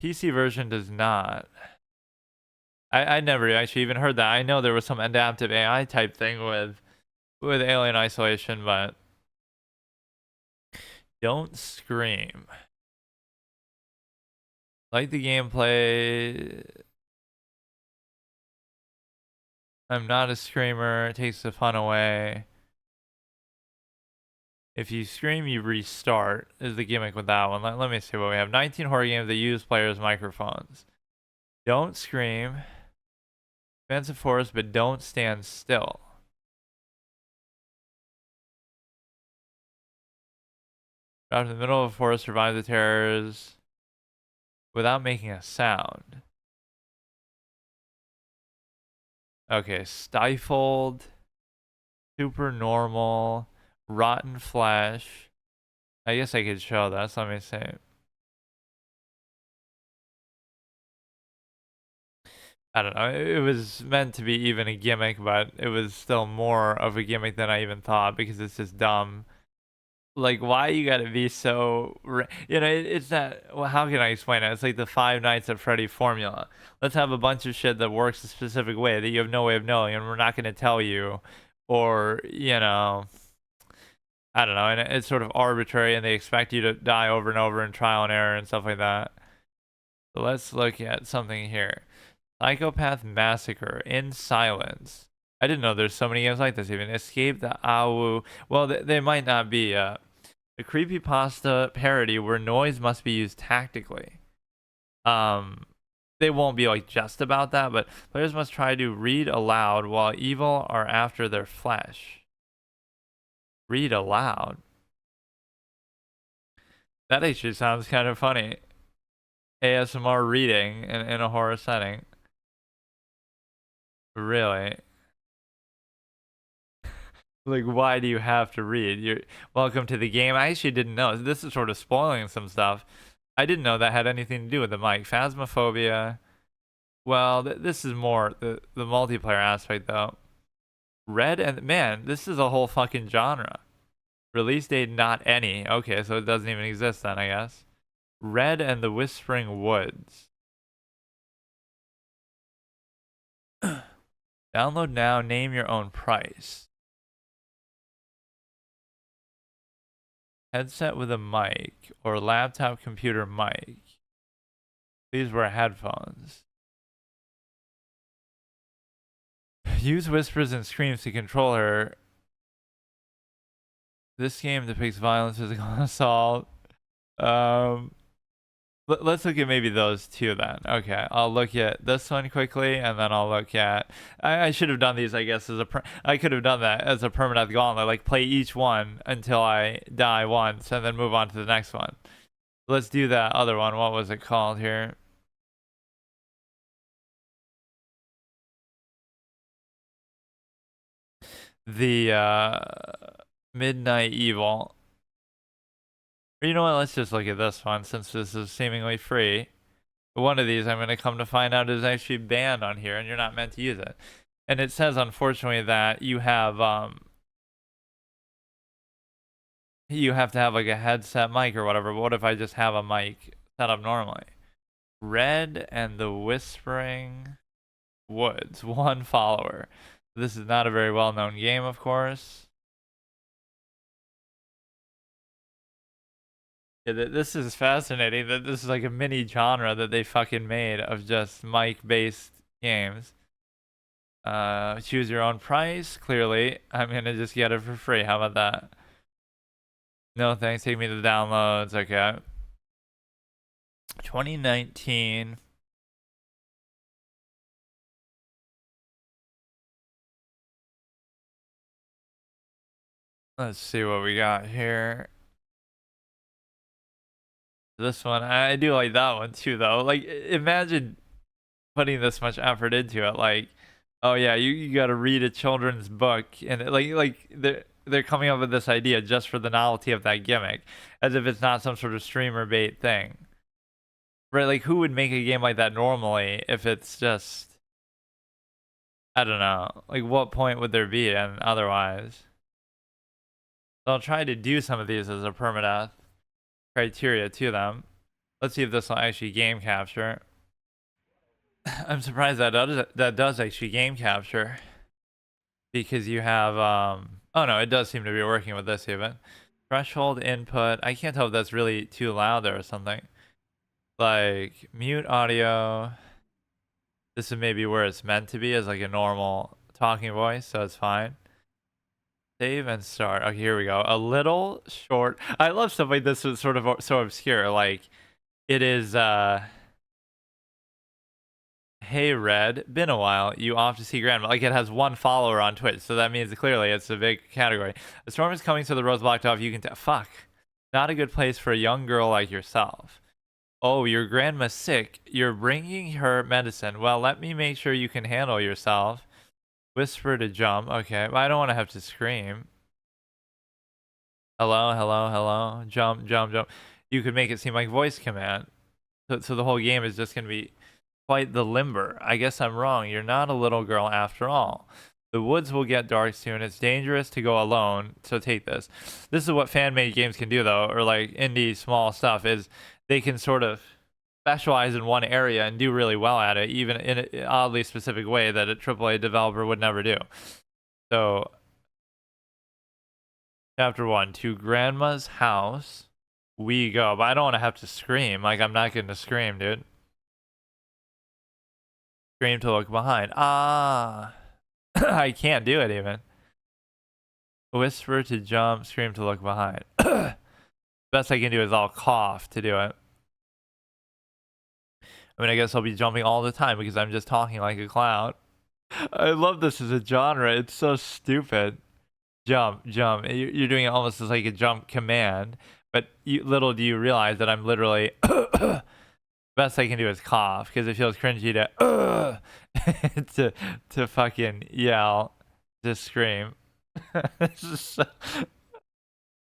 PC version does not. I never actually even heard that. I know there was some adaptive AI type thing with Alien Isolation, but... Don't Scream. Like the gameplay. I'm not a screamer. It takes the fun away. If you scream, you restart, is the gimmick with that one. Let me see what we have. 19 horror games that use players' microphones. Don't scream. Expansive forest, but don't stand still. Out in the middle of a forest, survive the terrors without making a sound. Okay, stifled, super normal, rotten flesh. I guess I could show that, so let me see. I don't know. It was meant to be even a gimmick, but it was still more of a gimmick than I even thought because it's just dumb. Like, why you gotta be so... it's that... Well, how can I explain it? It's like the Five Nights at Freddy formula. Let's have a bunch of shit that works a specific way that you have no way of knowing, and we're not gonna tell you. Or, I don't know. And it's sort of arbitrary, and they expect you to die over and over in trial and error and stuff like that. So let's look at something here. Psychopath Massacre in Silence. I didn't know there's so many games like this even. Escape the Awu. Well, they might not be. A creepypasta parody where noise must be used tactically. They won't be like just about that, but players must try to read aloud while evil are after their flesh. Read aloud. That actually sounds kind of funny. ASMR reading in a horror setting. Really? Like, why do you have to read? You're welcome to the game. I actually didn't know. This is sort of spoiling some stuff. I didn't know that had anything to do with the mic. Phasmophobia. Well, this is more the multiplayer aspect, though. Red and... Man, this is a whole fucking genre. Release date, not any. Okay, so it doesn't even exist then, I guess. Red and the Whispering Woods. Download now. Name your own price. Headset with a mic or laptop computer mic. These were headphones. Use whispers and screams to control her. This game depicts violence, physical assault. Let's look at maybe those two then. Okay, I'll look at this one quickly, and then I'll look at... I should have done these, I guess, I could have done that as a permanent gauntlet, like play each one until I die once, and then move on to the next one. Let's do that other one. What was it called here? the Midnight Evil. Or you know what? Let's just look at this one since this is seemingly free. One of these I'm going to come to find out is actually banned on here and you're not meant to use it. And it says, unfortunately, that you have to have like a headset mic or whatever. But what if I just have a mic set up normally? Red and the Whispering Woods, 1 follower. This is not a very well-known game, of course. Yeah, this is fascinating that this is like a mini genre that they fucking made of just mic-based games. Choose your own price. Clearly, I'm gonna just get it for free. How about that? No thanks. Take me to the downloads. Okay. 2019. Let's see what we got here. This one, I do like that one too, though. Like, imagine putting this much effort into it. Like, oh yeah, you got to read a children's book, and like they're coming up with this idea just for the novelty of that gimmick, as if it's not some sort of streamer bait thing, right? Like, who would make a game like that normally if it's just, I don't know, like what point would there be and otherwise? So I'll try to do some of these as a permadeath criteria to them. Let's see if this will actually game capture. I'm surprised that does actually game capture, because you have oh no, it does seem to be working with this even. Threshold input. I can't tell if that's really too loud there or something. Like mute audio. This is maybe where it's meant to be as like a normal talking voice, so it's fine. Save and start. Okay, here we go. A little short. I love stuff like this. Is sort of so obscure. Like it is. Hey Red, been a while. You off to see Grandma? Like it has 1 follower on Twitch, so that means clearly it's a big category. The storm is coming, so the road's blocked off. You can fuck. Not a good place for a young girl like yourself. Oh, your grandma's sick. You're bringing her medicine. Well, let me make sure you can handle yourself. Whisper to jump. Okay, well, I don't want to have to scream. Hello, hello, hello. Jump, jump, jump. You could make it seem like voice command. So the whole game is just gonna be quite the limber. I guess I'm wrong. You're not a little girl after all. The woods will get dark soon. It's dangerous to go alone, so take this. This is what fan-made games can do, though, or like indie small stuff, is they can sort of specialize in one area and do really well at it, even in an oddly specific way that a AAA developer would never do. So, chapter 1, to Grandma's house we go. But I don't want to have to scream. Like, I'm not going to scream, dude. Scream to look behind. Ah. I can't do it even. Whisper to jump, scream to look behind. Best I can do is I'll cough to do it. I mean, I guess I'll be jumping all the time because I'm just talking like a clown. I love this as a genre. It's so stupid. Jump, jump. You're doing it almost as like a jump command. But little do you realize that I'm literally... Best I can do is cough because it feels cringy to to fucking yell, just scream. So,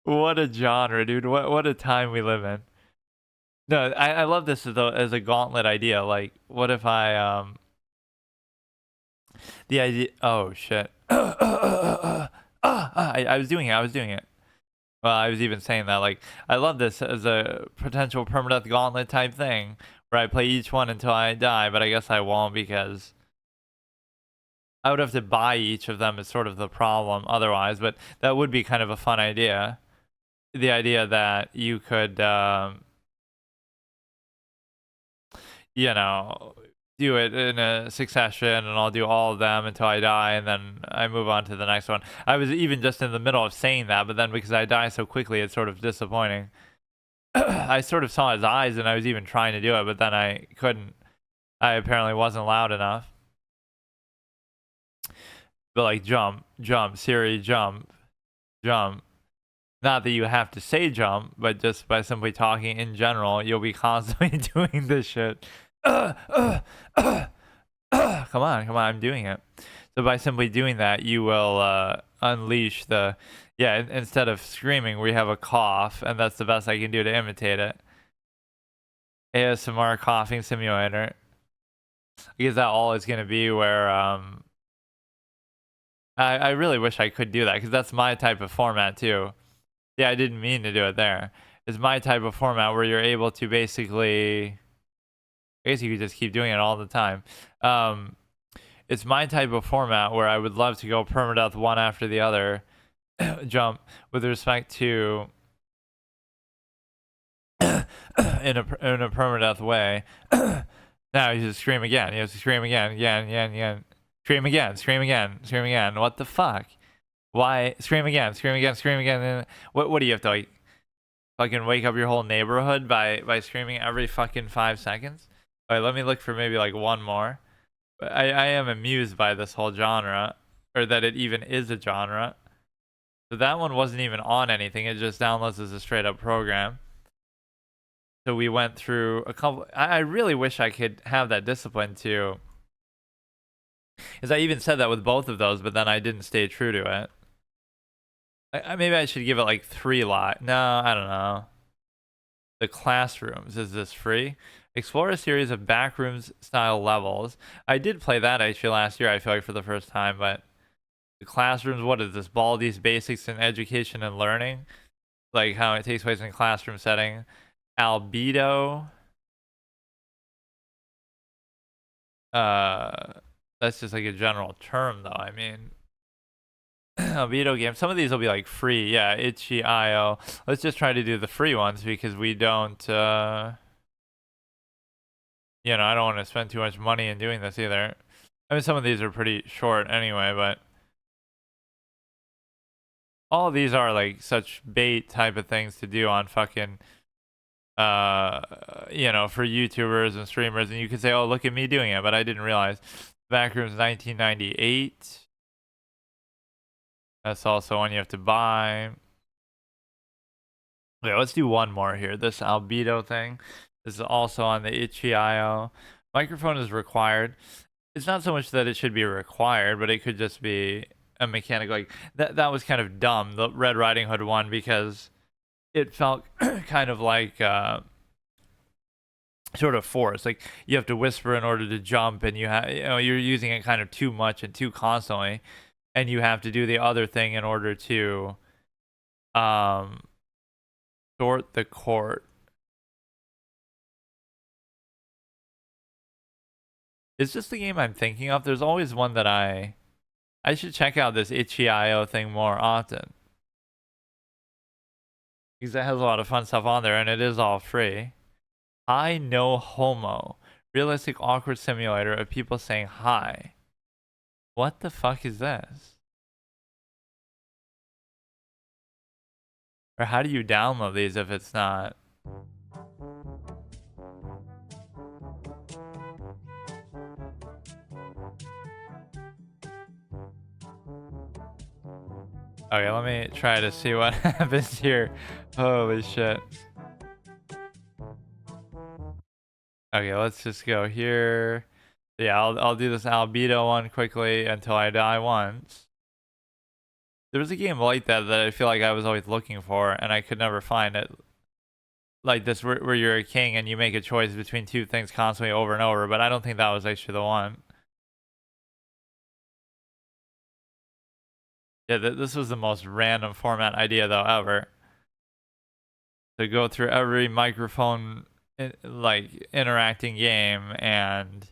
what a genre, dude! What a time we live in. No, I love this as a gauntlet idea. Like, what if I the idea? Oh shit! I was doing it. I was doing it. Well, I was even saying that. Like, I love this as a potential permadeath gauntlet type thing, where I play each one until I die. But I guess I won't because I would have to buy each of them is sort of the problem otherwise, but that would be kind of a fun idea. The idea that you could, you know, do it in a succession and I'll do all of them until I die and then I move on to the next one. I was even just in the middle of saying that, but then because I die so quickly, it's sort of disappointing. I sort of saw his eyes and I was even trying to do it, but then I couldn't. I apparently wasn't loud enough. But like jump, jump, Siri, jump, jump. Not that you have to say jump, but just by simply talking in general, you'll be constantly doing this shit. Come on, I'm doing it. So by simply doing that, you will unleash the, yeah, instead of screaming, we have a cough, and that's the best I can do to imitate it. ASMR coughing simulator. Because that all is going to be where, I really wish I could do that, because that's my type of format too. Yeah, I didn't mean to do it there. It's my type of format where you're able to basically, I guess you could just keep doing it all the time. It's my type of format where I would love to go permadeath one after the other jump with respect to in a permadeath way. Now you just scream again. You have to scream again. Scream again. Scream again. Scream again. What the fuck? Why scream again? Scream again. Scream again. What do you have to like fucking wake up your whole neighborhood by screaming every fucking 5 seconds? All right, let me look for maybe like one more. I am amused by this whole genre, or that it even is a genre. So that one wasn't even on anything. It just downloads as a straight up program. So we went through a couple. I really wish I could have that discipline too. Because I even said that with both of those, but then I didn't stay true to it. Maybe I should give it like 3 lot. No, I don't know. The classrooms. Is this free? Explore a series of backrooms style levels. I did play that actually last year, I feel like, for the first time, but the classrooms, what is this? Baldi's Basics in Education and Learning? Like how it takes place in a classroom setting. Albedo. That's just like a general term though. I mean, Albedo game. Some of these will be like free. Yeah, itch.io. Let's just try to do the free ones because we don't you know, I don't want to spend too much money in doing this either. I mean, some of these are pretty short anyway, but all of these are like such bait type of things to do on fucking, you know, for YouTubers and streamers. And you could say, oh, look at me doing it, but I didn't realize. Backrooms 1998. That's also one you have to buy. Yeah, let's do one more here. This Albedo thing. This is also on the itch.io. Microphone is required. It's not so much that it should be required, but it could just be a mechanic. Like that was kind of dumb, the Red Riding Hood one, because it felt kind of like sort of forced. Like you have to whisper in order to jump, and you know, you're using it kind of too much and too constantly, and you have to do the other thing in order to sort the court. Is this the game I'm thinking of? There's always one that I should check out this itch.io thing more often, because it has a lot of fun stuff on there, and it is all free. Hi No Homo. Realistic awkward simulator of people saying hi. What the fuck is this? Or how do you download these if it's not? Okay, let me try to see what happens here. Holy shit. Okay, let's just go here. Yeah, I'll do this Albedo one quickly until I die once. There was a game like that I feel like I was always looking for, and I could never find it. Like this, where you're a king and you make a choice between 2 things constantly over and over, but I don't think that was actually the one. Yeah, this was the most random format idea though ever. To go through every microphone like interacting game, and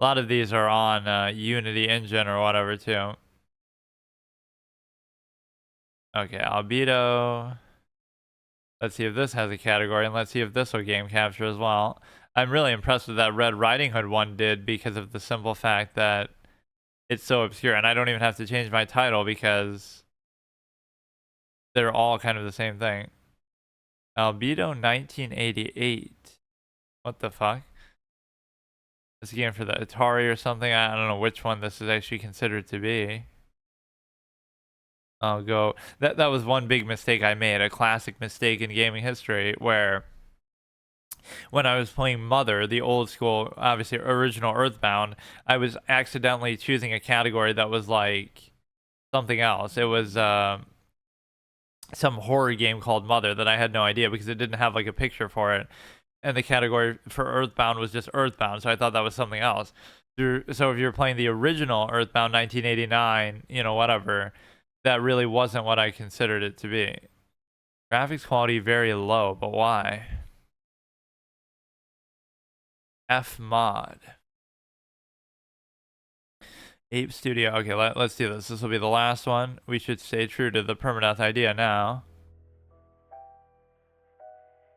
a lot of these are on Unity Engine or whatever too. Okay, Albedo. Let's see if this has a category, and let's see if this will game capture as well. I'm really impressed with that Red Riding Hood one did, because of the simple fact that it's so obscure, and I don't even have to change my title because they're all kind of the same thing. Albedo 1988. What the fuck? This game for the Atari or something? I don't know which one this is actually considered to be. I'll go. That was one big mistake I made, a classic mistake in gaming history, where when I was playing Mother, the old school, obviously original Earthbound, I was accidentally choosing a category that was like something else. It was some horror game called Mother that I had no idea because it didn't have like a picture for it. And the category for Earthbound was just Earthbound, so I thought that was something else. So if you're playing the original Earthbound 1989, whatever, that really wasn't what I considered it to be. Graphics quality very low, but why? F mod. Ape Studio. Okay, let's do this. This will be the last one. We should stay true to the permadeath idea now.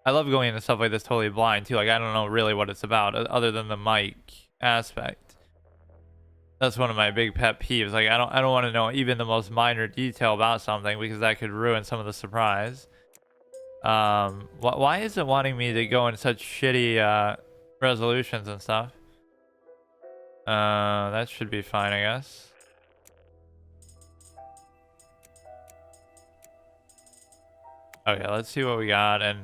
I love going into stuff like this totally blind too. Like I don't know really what it's about other than the mic aspect. That's one of my big pet peeves. Like I don't want to know even the most minor detail about something because that could ruin some of the surprise. Why is it wanting me to go in such shitty resolutions and stuff? That should be fine, I guess. Okay, let's see what we got, and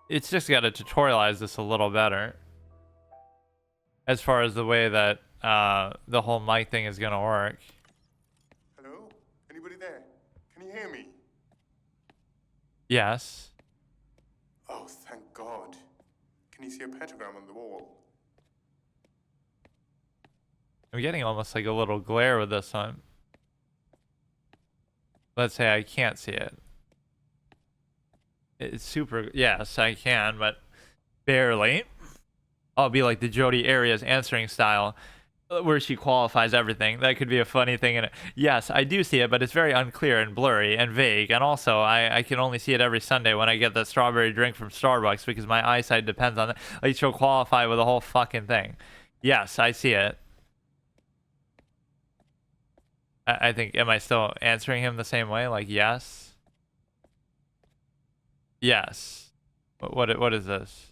it's just got to tutorialize this a little better as far as the way that the whole mic thing is gonna work. Hello? Anybody there? Can you hear me? Yes. Oh, thank God. Can you see a pentagram on the wall? I'm getting almost like a little glare with this one. Let's say I can't see it. It's super. Yes, I can, but barely. I'll be like the Jodi Arias answering style, where she qualifies everything. That could be a funny thing. And yes, I do see it, but it's very unclear and blurry and vague. And also, I can only see it every Sunday when I get the strawberry drink from Starbucks because my eyesight depends on it. Like she'll qualify with the whole fucking thing. Yes, I see it. I think. Am I still answering him the same way? Like yes. Yes. What is this?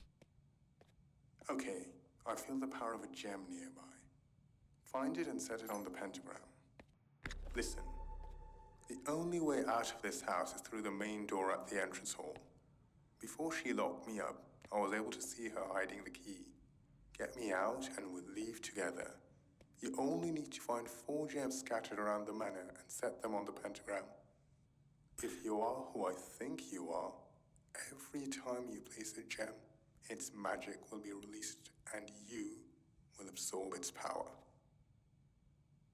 Okay, I feel the power of a gem nearby. Find it and set it on the pentagram. Listen, the only way out of this house is through the main door at the entrance hall. Before she locked me up, I was able to see her hiding the key. Get me out and we'll leave together. You only need to find 4 gems scattered around the manor and set them on the pentagram. If you are who I think you are, every time you place a gem, its magic will be released and you will absorb its power.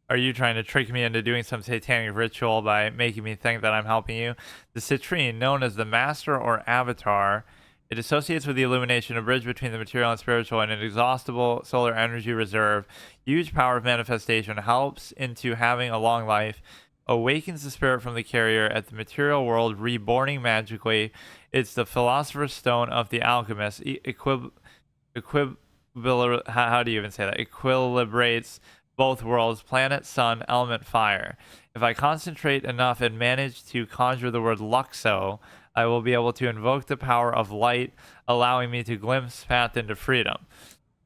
Are you trying to trick me into doing some satanic ritual by making me think that I'm helping you? The citrine, known as the Master or Avatar, it associates with the illumination, a bridge between the material and spiritual, and an inexhaustible solar energy reserve. Huge power of manifestation, helps into having a long life, awakens the spirit from the carrier at the material world, reborning magically. It's the Philosopher's Stone of the alchemist. How do you even say that? Equilibrates both worlds, planet, sun, element, fire. If I concentrate enough and manage to conjure the word Luxo, I will be able to invoke the power of light, allowing me to glimpse path into freedom.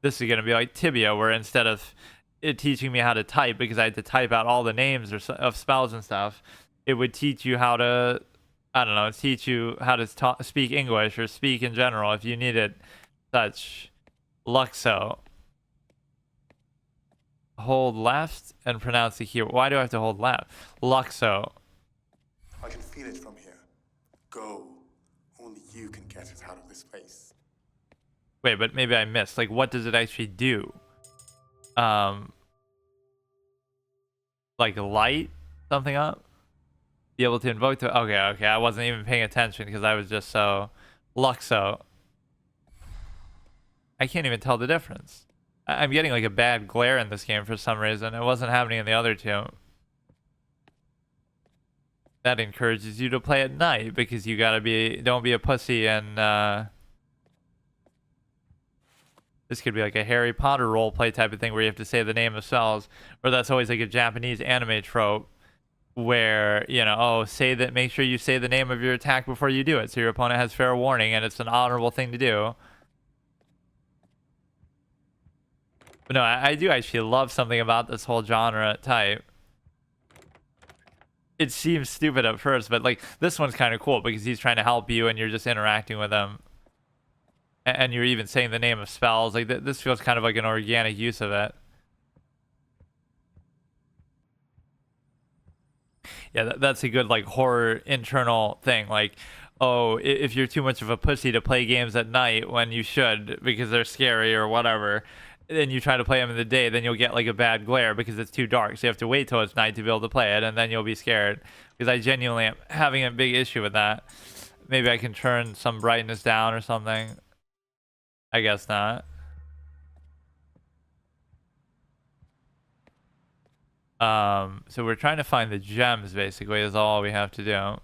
This is going to be like Tibia, where instead of it teaching me how to type, because I had to type out all the names of spells and stuff, it would teach you how to, I don't know, teach you how to speak English or speak in general if you needed such. Luxo. Hold left and pronounce the keyword. Why do I have to hold left? Luxo. I can feel it from here. Go. Only you can get us out of this place. Wait, but maybe I missed. Like, what does it actually do? Like light something up? Be able to invoke the... Okay. I wasn't even paying attention because I was just so... Luxo. I can't even tell the difference. I'm getting like a bad glare in this game for some reason. It wasn't happening in the other two. That encourages you to play at night because you gotta be, don't be a pussy and this could be like a Harry Potter roleplay type of thing where you have to say the name of spells, or that's always like a Japanese anime trope where, make sure you say the name of your attack before you do it so your opponent has fair warning and it's an honorable thing to do. But no, I do actually love something about this whole genre type. It seems stupid at first, but like this one's kind of cool because he's trying to help you and you're just interacting with him. and you're even saying the name of spells. Like this feels kind of like an organic use of it. Yeah, that's a good like horror internal thing. Like, oh, if you're too much of a pussy to play games at night when you should because they're scary or whatever, then you try to play them in the day, then you'll get like a bad glare because it's too dark. So you have to wait till it's night to be able to play it, and then you'll be scared. Because I genuinely am having a big issue with that. Maybe I can turn some brightness down or something. I guess not. So we're trying to find the gems, basically, is all we have to do.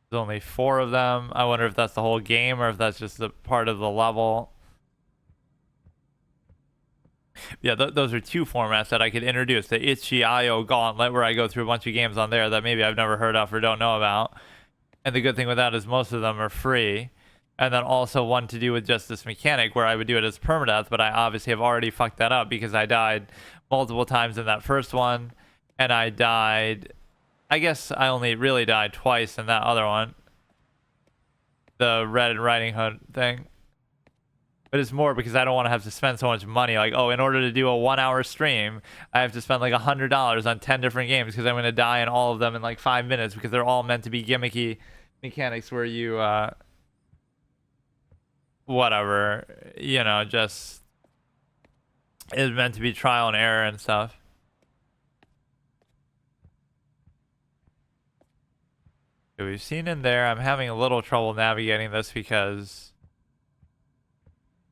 There's only 4 of them. I wonder if that's the whole game or if that's just a part of the level. Yeah, those are 2 formats that I could introduce. The itch.io Gauntlet, where I go through a bunch of games on there that maybe I've never heard of or don't know about. And the good thing with that is most of them are free. And then also one to do with just this mechanic where I would do it as permadeath, but I obviously have already fucked that up because I died multiple times in that first one. And I died... I guess I only really died twice in that other one. The Red Riding Hood thing. But it's more because I don't want to have to spend so much money. Like, oh, in order to do a 1-hour stream, I have to spend like $100 on 10 different games because I'm going to die in all of them in like 5 minutes because they're all meant to be gimmicky mechanics where you, whatever, you know, just is meant to be trial and error and stuff. So we've seen in there, I'm having a little trouble navigating this because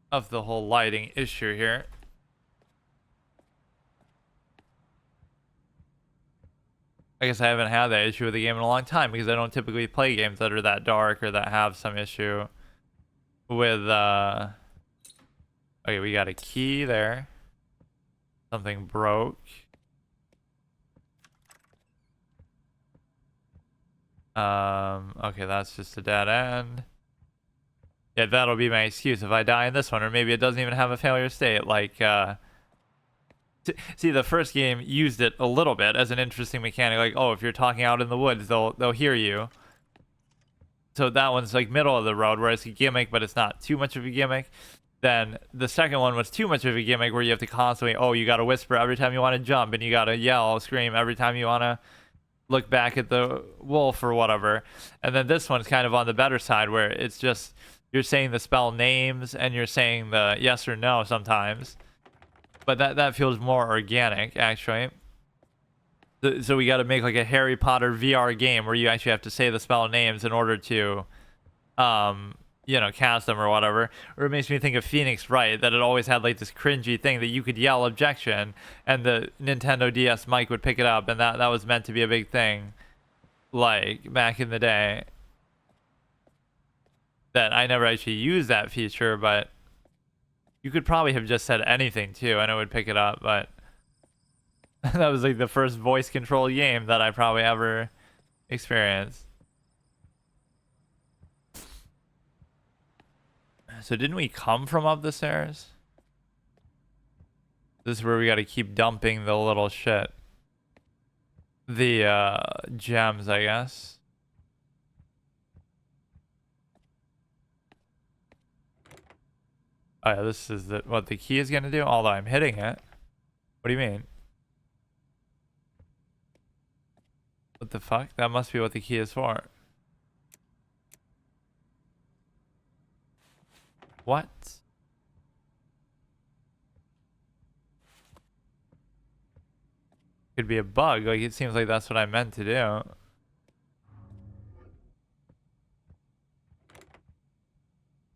of the whole lighting issue here. I guess I haven't had that issue with the game in a long time because I don't typically play games that are that dark or that have some issue with okay, we got a key there. Something broke. Okay, that's just a dead end. Yeah, that'll be my excuse if I die in this one, or maybe it doesn't even have a failure state. Like, see, the first game used it a little bit as an interesting mechanic. Like, oh, if you're talking out in the woods, they'll hear you. So that one's like middle of the road, where it's a gimmick, but it's not too much of a gimmick. Then the second one was too much of a gimmick, where you have to constantly, oh, you got to whisper every time you want to jump, and you got to yell, scream every time you want to look back at the wolf or whatever. And then this one's kind of on the better side, where it's just you're saying the spell names and you're saying the yes or no sometimes, but that feels more organic actually. So we got to make like a Harry Potter VR game where you actually have to say the spell names in order to you know, cast them or whatever. Or it makes me think of Phoenix Wright, that it always had like this cringy thing that you could yell objection and the Nintendo DS mic would pick it up, and that was meant to be a big thing like back in the day. That I never actually used that feature, but you could probably have just said anything too and it would pick it up. But that was like the first voice control game that I probably ever experienced. So didn't we come from up the stairs? This is where we got to keep dumping the little shit. The gems, I guess. Oh yeah, this is what the key is gonna do, although I'm hitting it. What do you mean? What the fuck? That must be what the key is for. What? Could be a bug. Like, it seems like that's what I meant to do.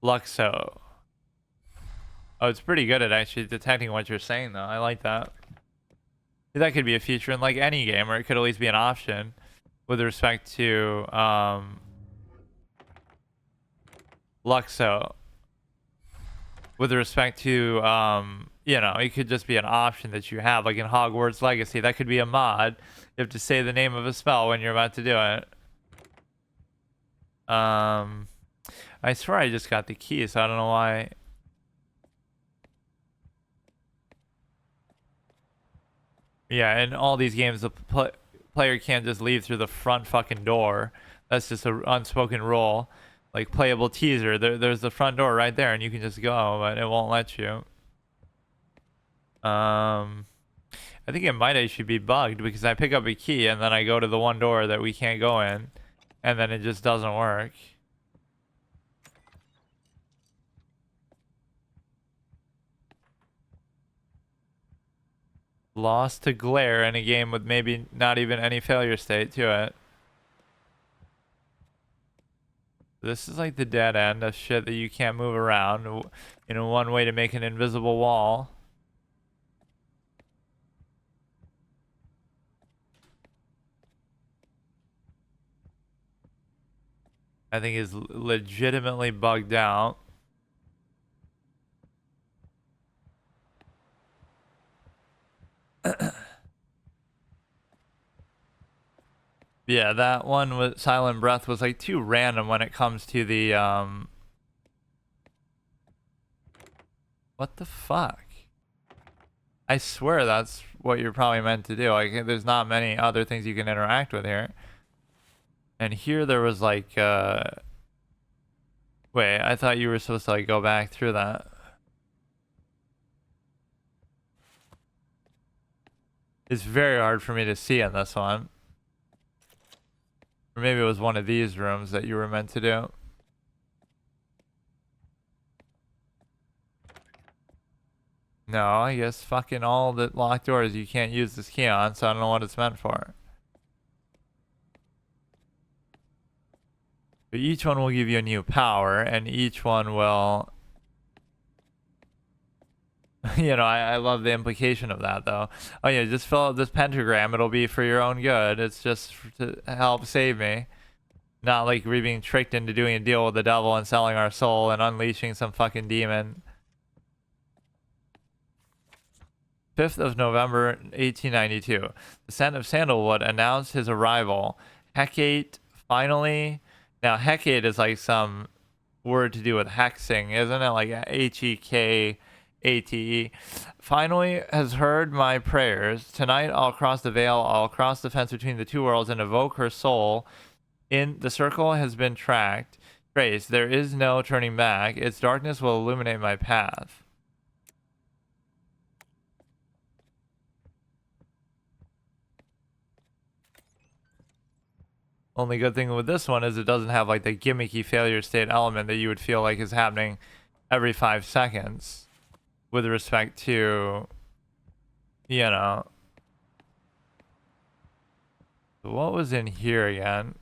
Luxo. Oh, it's pretty good at actually detecting what you're saying, though. I like that. That could be a feature in like any game, or it could at least be an option with respect to Luxo. With respect to you know, it could just be an option that you have, like in Hogwarts Legacy. That could be a mod. You have to say the name of a spell when you're about to do it. I swear I just got the key, so I don't know why. Yeah, in all these games, the player can't just leave through the front fucking door. That's just an unspoken rule. like playable teaser. There's the front door right there, and you can just go, but it won't let you. I think it might actually be bugged because I pick up a key and then I go to the one door that we can't go in, and then it just doesn't work. Lost to glare in a game with maybe not even any failure state to it. This is like the dead end of shit that you can't move around. You know, one way to make an invisible wall. I think is legitimately bugged out. Yeah, that one with Silent Breath was like too random when it comes to the what the fuck? I swear that's what you're probably meant to do. Like there's not many other things you can interact with here. And here there was like wait, I thought you were supposed to like go back through that. It's very hard for me to see in this one. Or maybe it was one of these rooms that you were meant to do. No, I guess fucking all the locked doors you can't use this key on, so I don't know what it's meant for. But each one will give you a new power, and each one will... You know, I love the implication of that, though. Oh yeah, just fill out this pentagram. It'll be for your own good. It's just to help save me. Not like we're being tricked into doing a deal with the devil and selling our soul and unleashing some fucking demon. 5th of November, 1892. The Scent of Sandalwood announced his arrival. Hecate finally... Now, Hecate is like some word to do with hexing, isn't it? Like Hekate. Finally has heard my prayers. Tonight I'll cross the veil. I'll cross the fence between the two worlds and evoke her soul. In the circle has been tracked. Grace, there is no turning back. Its darkness will illuminate my path. Only good thing with this one is it doesn't have like the gimmicky failure state element that you would feel like is happening every 5 seconds with respect to, you know. What was in here again?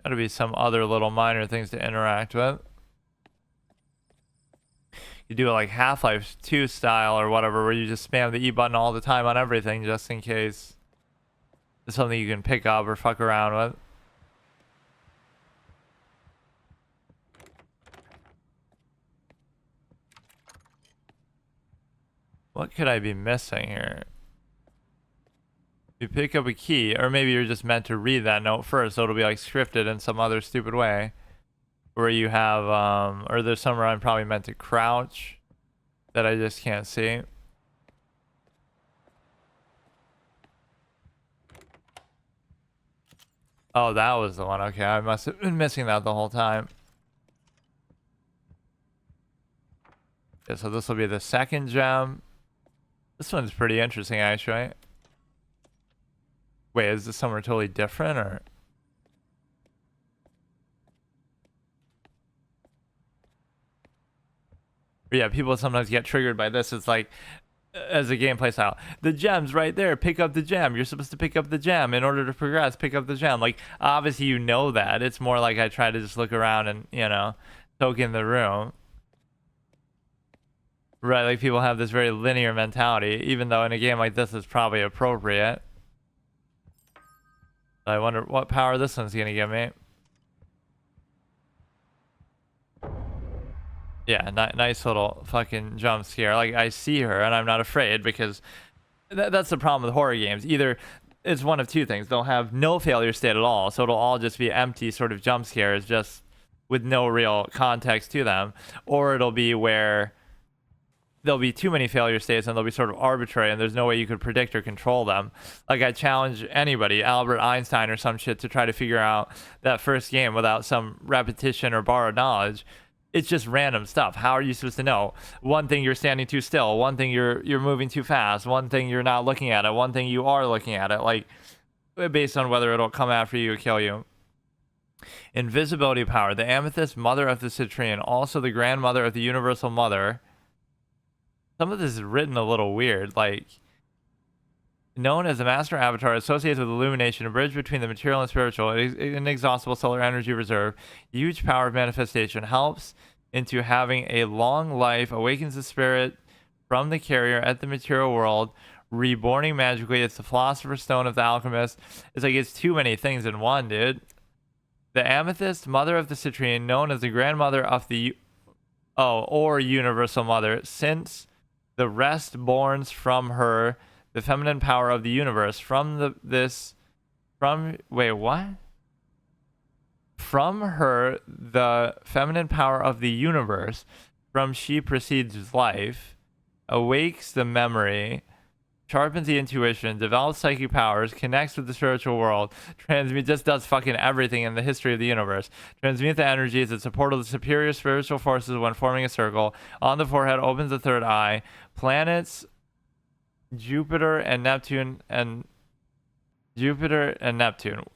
Gotta be some other little minor things to interact with. You do it like Half-Life 2 style or whatever, where you just spam the E button all the time on everything just in case. It's something you can pick up or fuck around with. What could I be missing here? You pick up a key, or maybe you're just meant to read that note first, so it'll be like scripted in some other stupid way. Where you have, or there's somewhere I'm probably meant to crouch that I just can't see. Oh, that was the one. Okay, I must have been missing that the whole time. Yeah, so this will be the second gem. This one's pretty interesting, actually. Wait, is this somewhere totally different, or? Yeah, people sometimes get triggered by this. It's like, as a gameplay style, the gem's right there, pick up the gem. You're supposed to pick up the gem in order to progress. Pick up the gem. Like, obviously you know that. It's more like I try to just look around and, you know, soak in the room. Right, like people have this very linear mentality, even though in a game like this it's probably appropriate. I wonder what power this one's gonna give me. Yeah, nice little fucking jump scare. Like, I see her and I'm not afraid, because that's the problem with horror games. Either it's one of two things. They'll have no failure state at all, so it'll all just be empty sort of jump scares just with no real context to them. Or it'll be where there'll be too many failure states and they'll be sort of arbitrary and there's no way you could predict or control them. Like I challenge anybody, Albert Einstein or some shit, to try to figure out that first game without some repetition or borrowed knowledge. It's just random stuff. How are you supposed to know? One thing, you're standing too still. One thing, you're moving too fast. One thing, you're not looking at it. One thing, you are looking at it. Like, based on whether it'll come after you or kill you. Invisibility power. The amethyst, mother of the citrine, also the grandmother of the universal mother. Some of this is written a little weird. Like, known as the master avatar, associated with illumination, a bridge between the material and spiritual, inexhaustible solar energy reserve, huge power of manifestation, helps into having a long life, awakens the spirit from the carrier at the material world, reborning magically. It's the philosopher's stone of the alchemist. It's like, it's too many things in one, dude. The amethyst, mother of the citrine, known as the grandmother of the or universal mother, since the rest borns from her, the feminine power of the universe. From her, the feminine power of the universe. From she precedes life, awakes the memory, sharpens the intuition, develops psychic powers, connects with the spiritual world, just does fucking everything in the history of the universe. Transmute the energies that support the superior spiritual forces when forming a circle. On the forehead, opens the third eye. Planets, Jupiter and Neptune,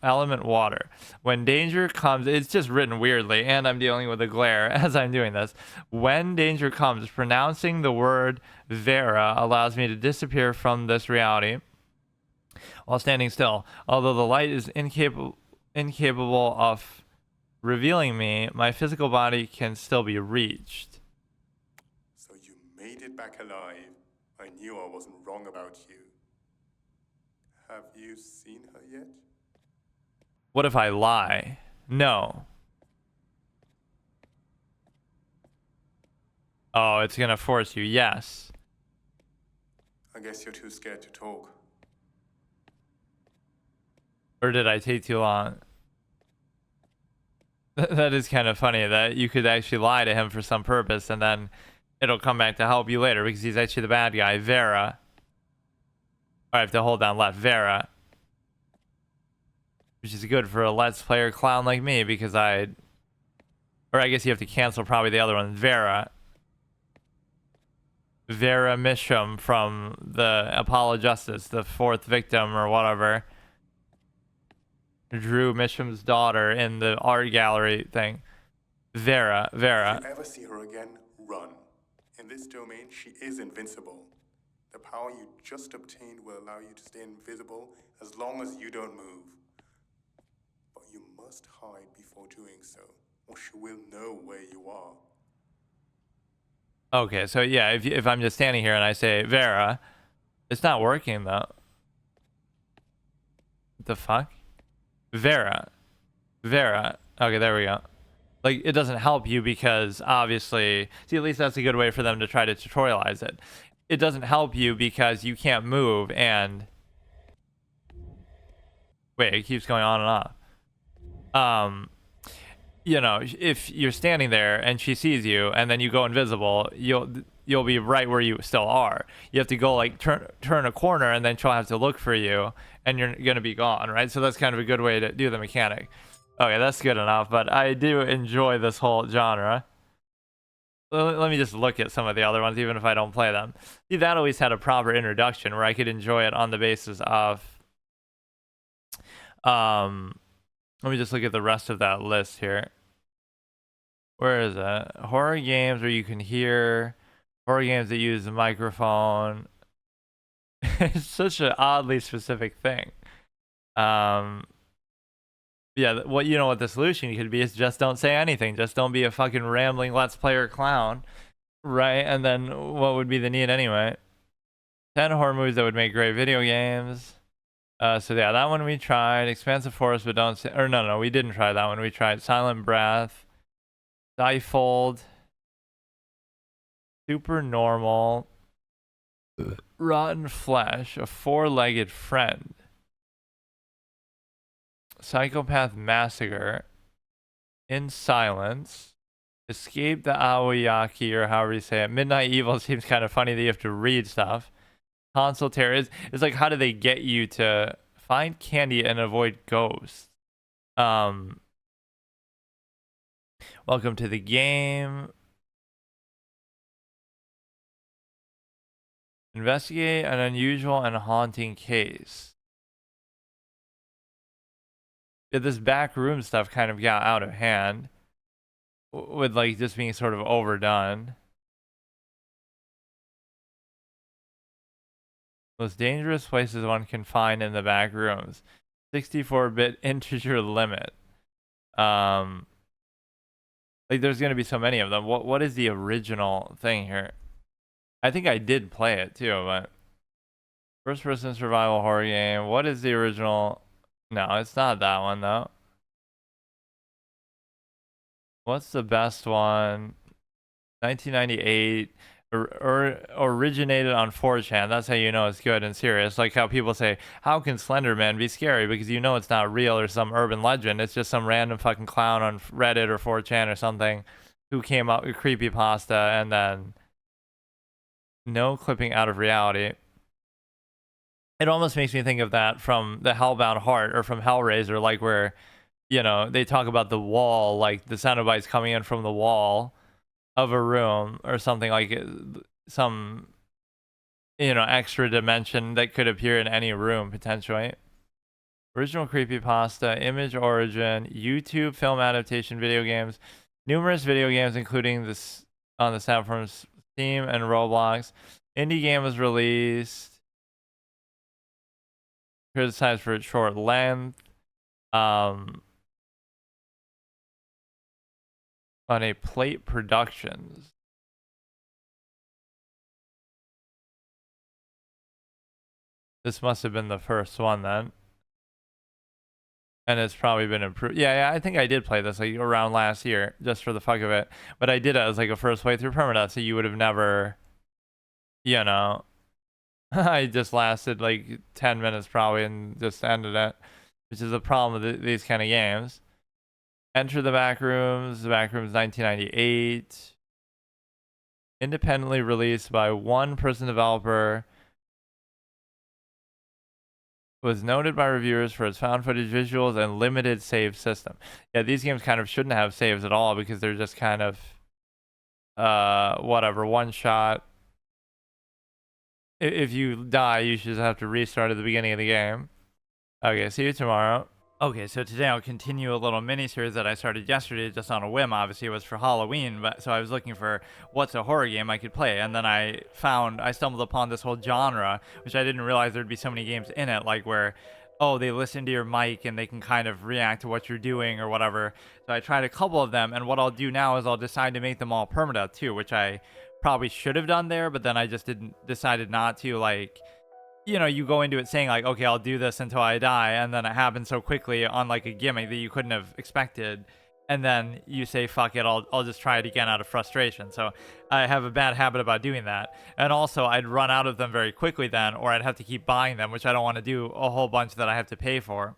element water. When danger comes, it's just written weirdly, and I'm dealing with a glare as I'm doing this. When danger comes, pronouncing the word Vera allows me to disappear from this reality while standing still. Although the light is incapable of revealing me, my physical body can still be reached. So you made it back alive. I knew I wasn't wrong about you. Have you seen her yet? What if I lie? No. Oh, it's gonna force you. Yes. I guess you're too scared to talk. Or did I take too long? That is kind of funny that you could actually lie to him for some purpose and then it'll come back to help you later because he's actually the bad guy. Vera. I have to hold down left. Vera. Which is good for a Let's Player clown like me because or I guess you have to cancel probably the other one. Vera Misham from the Apollo Justice, the fourth victim or whatever. Drew Misham's daughter in the art gallery thing. Vera. If you ever see her again, run. In this domain, she is invincible. The power you just obtained will allow you to stay invisible as long as you don't move. But you must hide before doing so, or she will know where you are. Okay, so yeah, if I'm just standing here and I say Vera, it's not working though. What the fuck? Vera. Okay, there we go. Like, it doesn't help you because obviously, see, at least that's a good way for them to try to tutorialize it. It doesn't help you because you can't move and wait, it keeps going on and off. You know, if you're standing there and she sees you and then you go invisible, you'll be right where you still are. You have to go like turn a corner and then she'll have to look for you and you're gonna be gone, right? So that's kind of a good way to do the mechanic. Okay, that's good enough, but I do enjoy this whole genre. Let me just look at some of the other ones, even if I don't play them. See, that at least had a proper introduction where I could enjoy it on the basis of let me just look at the rest of that list here. Where is it? Horror games where you can hear, horror games that use the microphone. It's such an oddly specific thing. Yeah, well, you know what the solution could be is just don't say anything. Just don't be a fucking rambling Let's Player clown, right? And then what would be the need anyway? 10 horror movies that would make great video games. So yeah, that one we tried. Expansive Forest, but don't say, or no, we didn't try that one. We tried Silent Breath, Stifled, Super Normal, Rotten Flesh, A Four-Legged Friend, Psychopath Massacre, In Silence, Escape the Aoyaki, or however you say it. Midnight Evil seems kind of funny that you have to read stuff. Console Terror is like, how do they get you to find candy and avoid ghosts? Welcome to the game. Investigate an unusual and haunting case. Yeah, this back room stuff kind of got out of hand, with like just being sort of overdone. Most dangerous places one can find in the back rooms. 64-bit integer limit. Like there's gonna be so many of them. What is the original thing here? I think I did play it too, but first person survival horror game. What is the original? No, it's not that one though. What's the best one? 1998. Originated on 4chan. That's how you know it's good and serious. Like how people say, how can Slenderman be scary? Because you know it's not real or some urban legend. It's just some random fucking clown on Reddit or 4chan or something who came up with creepypasta, and then no clipping out of reality. It almost makes me think of that from the Hellbound Heart or from Hellraiser, like where, you know, they talk about the wall, like the Cenobites coming in from the wall of a room or something, like some, you know, extra dimension that could appear in any room potentially. Original creepypasta, image origin, YouTube film adaptation, video games, numerous video games including this on the platforms Steam and Roblox. Indie game was released, criticized for its short length. On a Plate Productions. This must have been the first one then. And it's probably been improved. Yeah, I think I did play this like around last year, just for the fuck of it. But I did it as like a first playthrough permadeath, so you would have never, you know, I just lasted like 10 minutes probably and just ended it, which is the problem with these kind of games. Enter the Backrooms. The Backrooms 1998. Independently released by one-person developer. Was noted by reviewers for its found footage visuals and limited save system. Yeah, these games kind of shouldn't have saves at all because they're just kind of whatever, one shot. If you die, you should just have to restart at the beginning of the game. Okay, see you tomorrow. Okay, so today I'll continue a little mini-series that I started yesterday just on a whim. Obviously, it was for Halloween, but so I was looking for what's a horror game I could play, and then I stumbled upon this whole genre, which I didn't realize there'd be so many games in it, like where, oh, they listen to your mic and they can kind of react to what you're doing or whatever. So I tried a couple of them, and what I'll do now is I'll decide to make them all permadeath too, which I probably should have done there, but then I just decided not to, like, you know, you go into it saying like, okay, I'll do this until I die, and then it happens so quickly on like a gimmick that you couldn't have expected, and then you say, fuck it, I'll just try it again out of frustration. So I have a bad habit about doing that, and also I'd run out of them very quickly then, or I'd have to keep buying them, which I don't want to do a whole bunch that I have to pay for,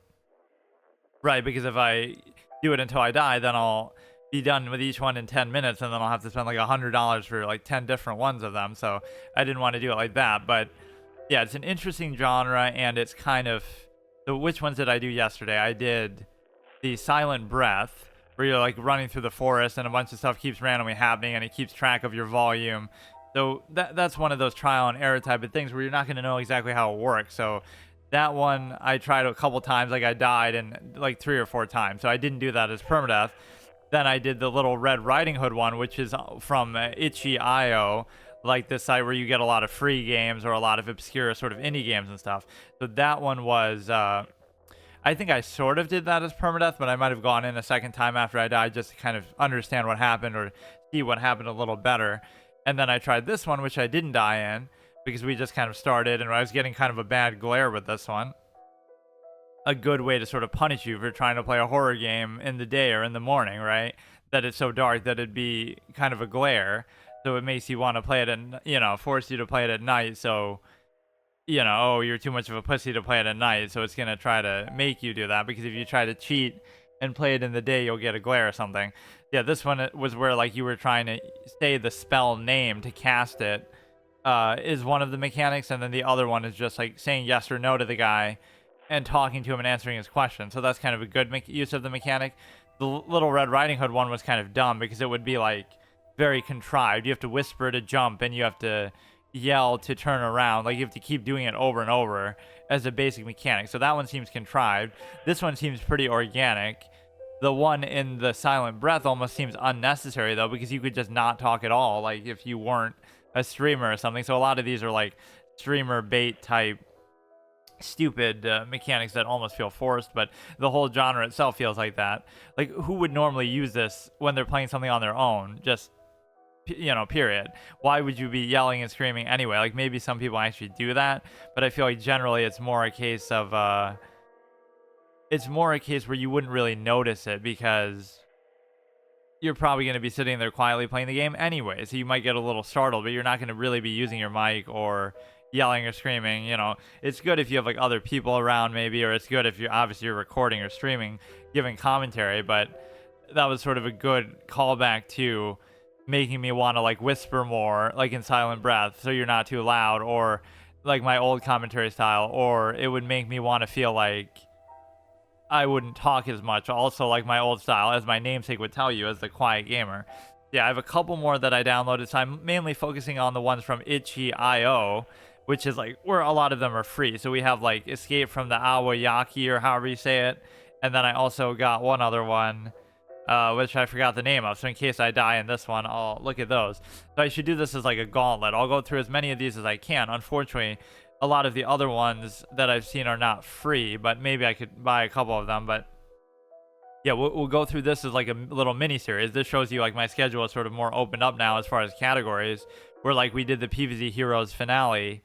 right? Because if I do it until I die, then I'll be done with each one in 10 minutes, and then I'll have to spend like $100 for like 10 different ones of them. So I didn't want to do it like that. But yeah, it's an interesting genre, and it's kind of, so which ones did I do yesterday? I did the Silent Breath, where you're like running through the forest and a bunch of stuff keeps randomly happening and it keeps track of your volume. So that's one of those trial and error type of things where you're not going to know exactly how it works. So that one I tried a couple times, like I died and like 3 or 4 times. So I didn't do that as permadeath. Then I did the little Red Riding Hood one, which is from itch.io, like this site where you get a lot of free games or a lot of obscure sort of indie games and stuff. So that one was, I think I sort of did that as permadeath, but I might have gone in a second time after I died just to kind of understand what happened or see what happened a little better. And then I tried this one, which I didn't die in because we just kind of started and I was getting kind of a bad glare with this one. A good way to sort of punish you for trying to play a horror game in the day or in the morning, right? That it's so dark that it'd be kind of a glare. So it makes you want to play it and, you know, force you to play it at night. So, you know, oh, you're too much of a pussy to play it at night. So it's going to try to make you do that, because if you try to cheat and play it in the day, you'll get a glare or something. Yeah, this one was where like you were trying to say the spell name to cast it, is one of the mechanics, and then the other one is just like saying yes or no to the guy and talking to him and answering his question. So that's kind of a good use of the mechanic. The Little Red Riding Hood one was kind of dumb because it would be like very contrived. You have to whisper to jump and you have to yell to turn around. Like you have to keep doing it over and over as a basic mechanic. So that one seems contrived. This one seems pretty organic. The one in the Silent Breath almost seems unnecessary though, because you could just not talk at all, like if you weren't a streamer or something. So a lot of these are like streamer bait type stupid mechanics that almost feel forced, but the whole genre itself feels like that. Like who would normally use this when they're playing something on their own? Just period. Why would you be yelling and screaming anyway? Like maybe some people actually do that, but I feel like generally it's more a case of where you wouldn't really notice it because you're probably going to be sitting there quietly playing the game anyway, so you might get a little startled, but you're not going to really be using your mic or yelling or screaming. It's good if you have like other people around maybe, or it's good if you're recording or streaming, giving commentary, but that was sort of a good callback to making me want to like whisper more, like in Silent Breath, so you're not too loud, or like my old commentary style, or it would make me want to feel like I wouldn't talk as much, also like my old style, as my namesake would tell you, as the quiet gamer. Yeah, I have a couple more that I downloaded, so I'm mainly focusing on the ones from itch.io, which is like where a lot of them are free. So we have like Escape from the Awayaki, or however you say it, and then I also got one other one, which I forgot the name of, so in case I die in this one, I'll look at those. So I should do this as like a gauntlet. I'll go through as many of these as I can. Unfortunately, a lot of the other ones that I've seen are not free, but maybe I could buy a couple of them. But yeah, we'll go through this as like a little mini series. This shows you like my schedule is sort of more opened up now as far as categories, where like we did the PvZ Heroes finale,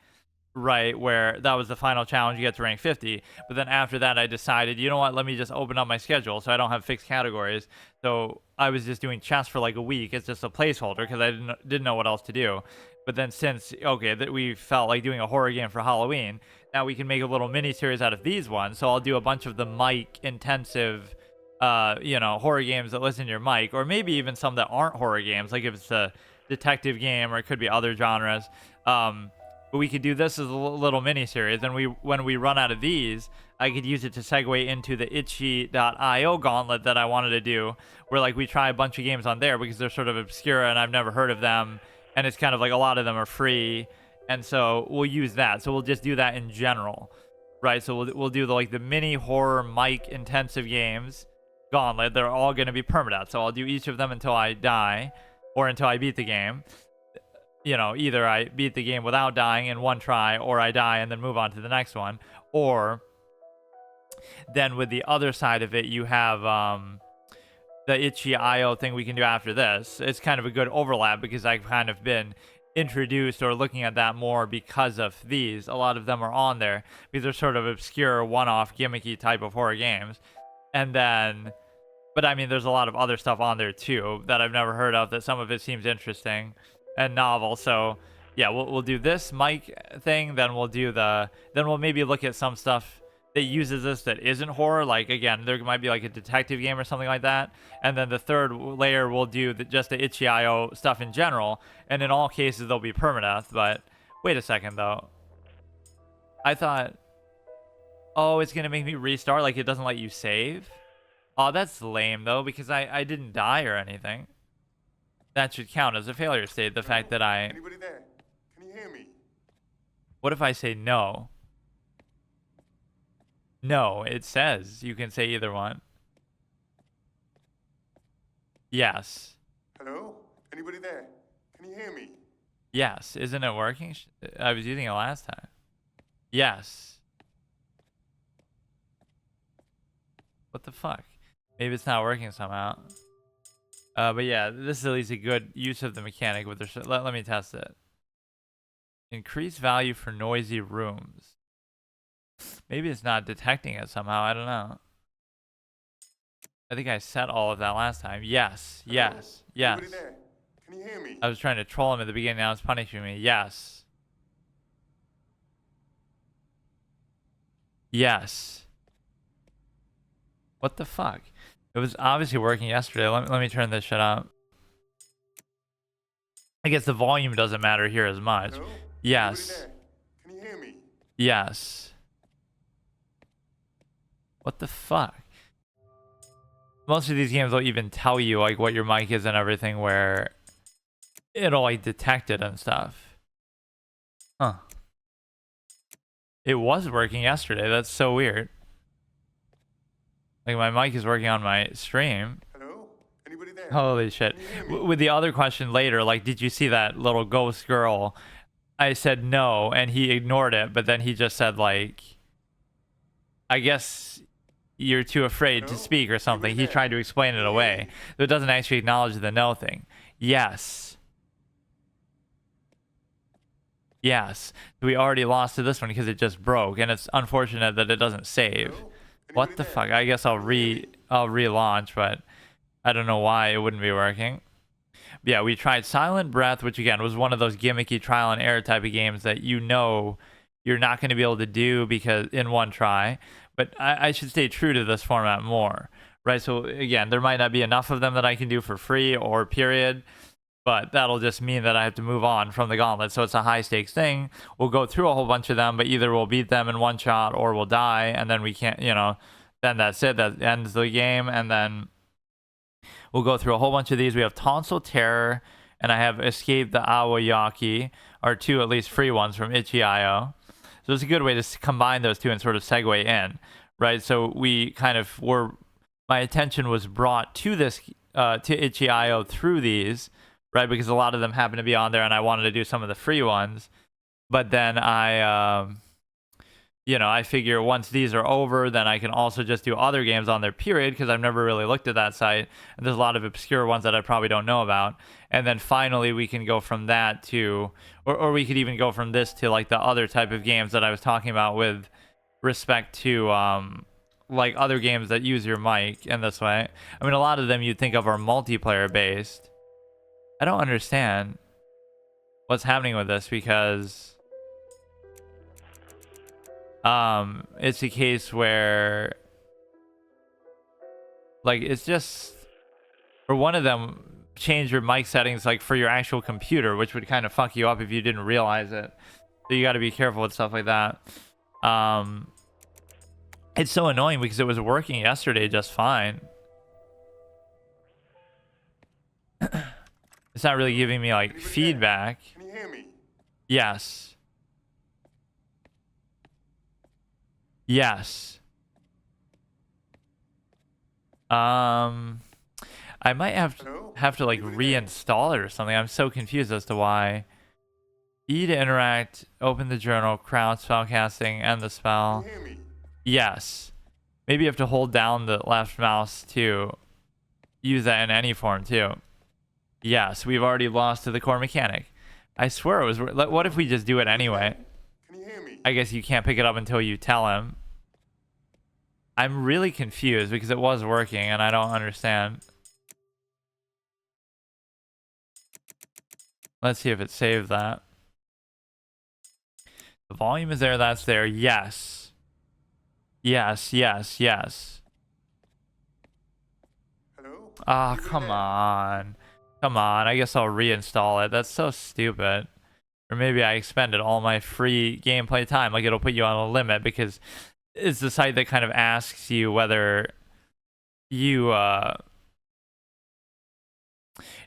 right, where that was the final challenge, you get to rank 50. But then after that I decided, you know what, let me just open up my schedule so I don't have fixed categories. So I was just doing chess for like a week. It's just a placeholder because I didn't know what else to do. But then since that we felt like doing a horror game for Halloween, now we can make a little mini series out of these ones. So I'll do a bunch of the mic intensive horror games that listen to your mic, or maybe even some that aren't horror games, like if it's a detective game, or it could be other genres. But we could do this as a little mini series, and when we run out of these, I could use it to segue into the itchy.io gauntlet that I wanted to do, where like we try a bunch of games on there because they're sort of obscure and I've never heard of them, and it's kind of like a lot of them are free, and so we'll use that. So we'll just do that in general, right? So we'll do the mini horror mic intensive games gauntlet. They're all going to be permadeath, so I'll do each of them until I die, or until I beat the game. Either I beat the game without dying in one try, or I die and then move on to the next one. Or then with the other side of it, you have the itchy.io thing we can do after this. It's kind of a good overlap because I've kind of been introduced or looking at that more because of these. A lot of them are on there because they're sort of obscure, one-off, gimmicky type of horror games. And then, but I mean, there's a lot of other stuff on there too that I've never heard of, that some of it seems interesting and novel. So yeah, we'll do this mic thing, then we'll maybe look at some stuff that uses this that isn't horror. Like again, there might be like a detective game or something like that. And then the third layer we'll do just the itch.io stuff in general. And in all cases they'll be permadeath. But wait a second though. I thought, oh, it's gonna make me restart, like it doesn't let you save. Oh, that's lame though, because I didn't die or anything. That should count as a failure state, the fact that I... Anybody there? Can you hear me? What if I say no? No, it says you can say either one. Yes. Hello? Anybody there? Can you hear me? Yes. Isn't it working? I was using it last time. Yes. What the fuck? Maybe it's not working somehow. But yeah, this is at least a good use of the mechanic with their... Let me test it. Increase value for noisy rooms. Maybe it's not detecting it somehow. I don't know. I think I set all of that last time. Yes. Yes. Yes. Anybody there? Can you hear me? I was trying to troll him at the beginning. Now it's punishing me. Yes. Yes. What the fuck? It was obviously working yesterday. Let me turn this shit up. I guess the volume doesn't matter here as much. Hello? Anybody Yes. there? Can you hear me? Yes. What the fuck? Most of these games will even tell you like what your mic is and everything, where it'll like detect it and stuff. Huh. It was working yesterday. That's so weird. Like my mic is working on my stream. Hello? Anybody there? Holy shit. Can you hear me? With the other question later, like, did you see that little ghost girl? I said no, and he ignored it, but then he just said, like, I guess you're too afraid to Hello? speak or something. Anybody He there? tried to explain it Can you hear away. me? So it doesn't actually acknowledge the no thing. Yes. Yes. We already lost to this one because it just broke, and it's unfortunate that it doesn't save. Hello? What Anybody the there? fuck? I guess I'll Can you hear me? relaunch, but I don't know why it wouldn't be working. Yeah, we tried Silent Breath, which again was one of those gimmicky trial and error type of games that you know you're not going to be able to do because in one try. But I should stay true to this format more, right? So again, there might not be enough of them that I can do for free or period, but that'll just mean that I have to move on from the gauntlet. So it's a high stakes thing. We'll go through a whole bunch of them, but either we'll beat them in one shot or we'll die, and then we can't, then that's it. That ends the game, and then we'll go through a whole bunch of these. We have Tonsil Terror, and I have Escape the Awayaki, are two at least free ones from Itch.io. So it's a good way to combine those two and sort of segue in, right? So we kind of my attention was brought to this, to Itch.io through these, right? Because a lot of them happen to be on there, and I wanted to do some of the free ones. But then I figure once these are over, then I can also just do other games on their period because I've never really looked at that site. And there's a lot of obscure ones that I probably don't know about. And then finally, we can go from that to, or we could even go from this to like the other type of games that I was talking about with respect to like other games that use your mic in this way. I mean, a lot of them you'd think of are multiplayer based. I don't understand what's happening with this because it's a case where like it's just for one of them change your mic settings like for your actual computer, which would kind of fuck you up if you didn't realize it. So you got to be careful with stuff like that. It's so annoying because it was working yesterday just fine. It's not really giving me like Anybody there? feedback. Can you hear me? Yes. Yes. I might Hello? have to like Anybody there? reinstall it or something. I'm so confused as to why. E to interact, open the journal, crown spellcasting, end the Can spell. you hear me? Yes. Maybe you have to hold down the left mouse to use that in any form too. Yes, we've already lost to the core mechanic. I swear it was. What if we just do it anyway? Can you hear me? I guess you can't pick it up until you tell him. I'm really confused because it was working and I don't understand. Let's see if it saved that. The volume is there. That's there. Yes. Yes, yes, yes. Hello? Ah, Anybody come there? on. Come on. I guess I'll reinstall it. That's so stupid. Or maybe I expended all my free gameplay time. Like it'll put you on a limit because it's the site that kind of asks you whether you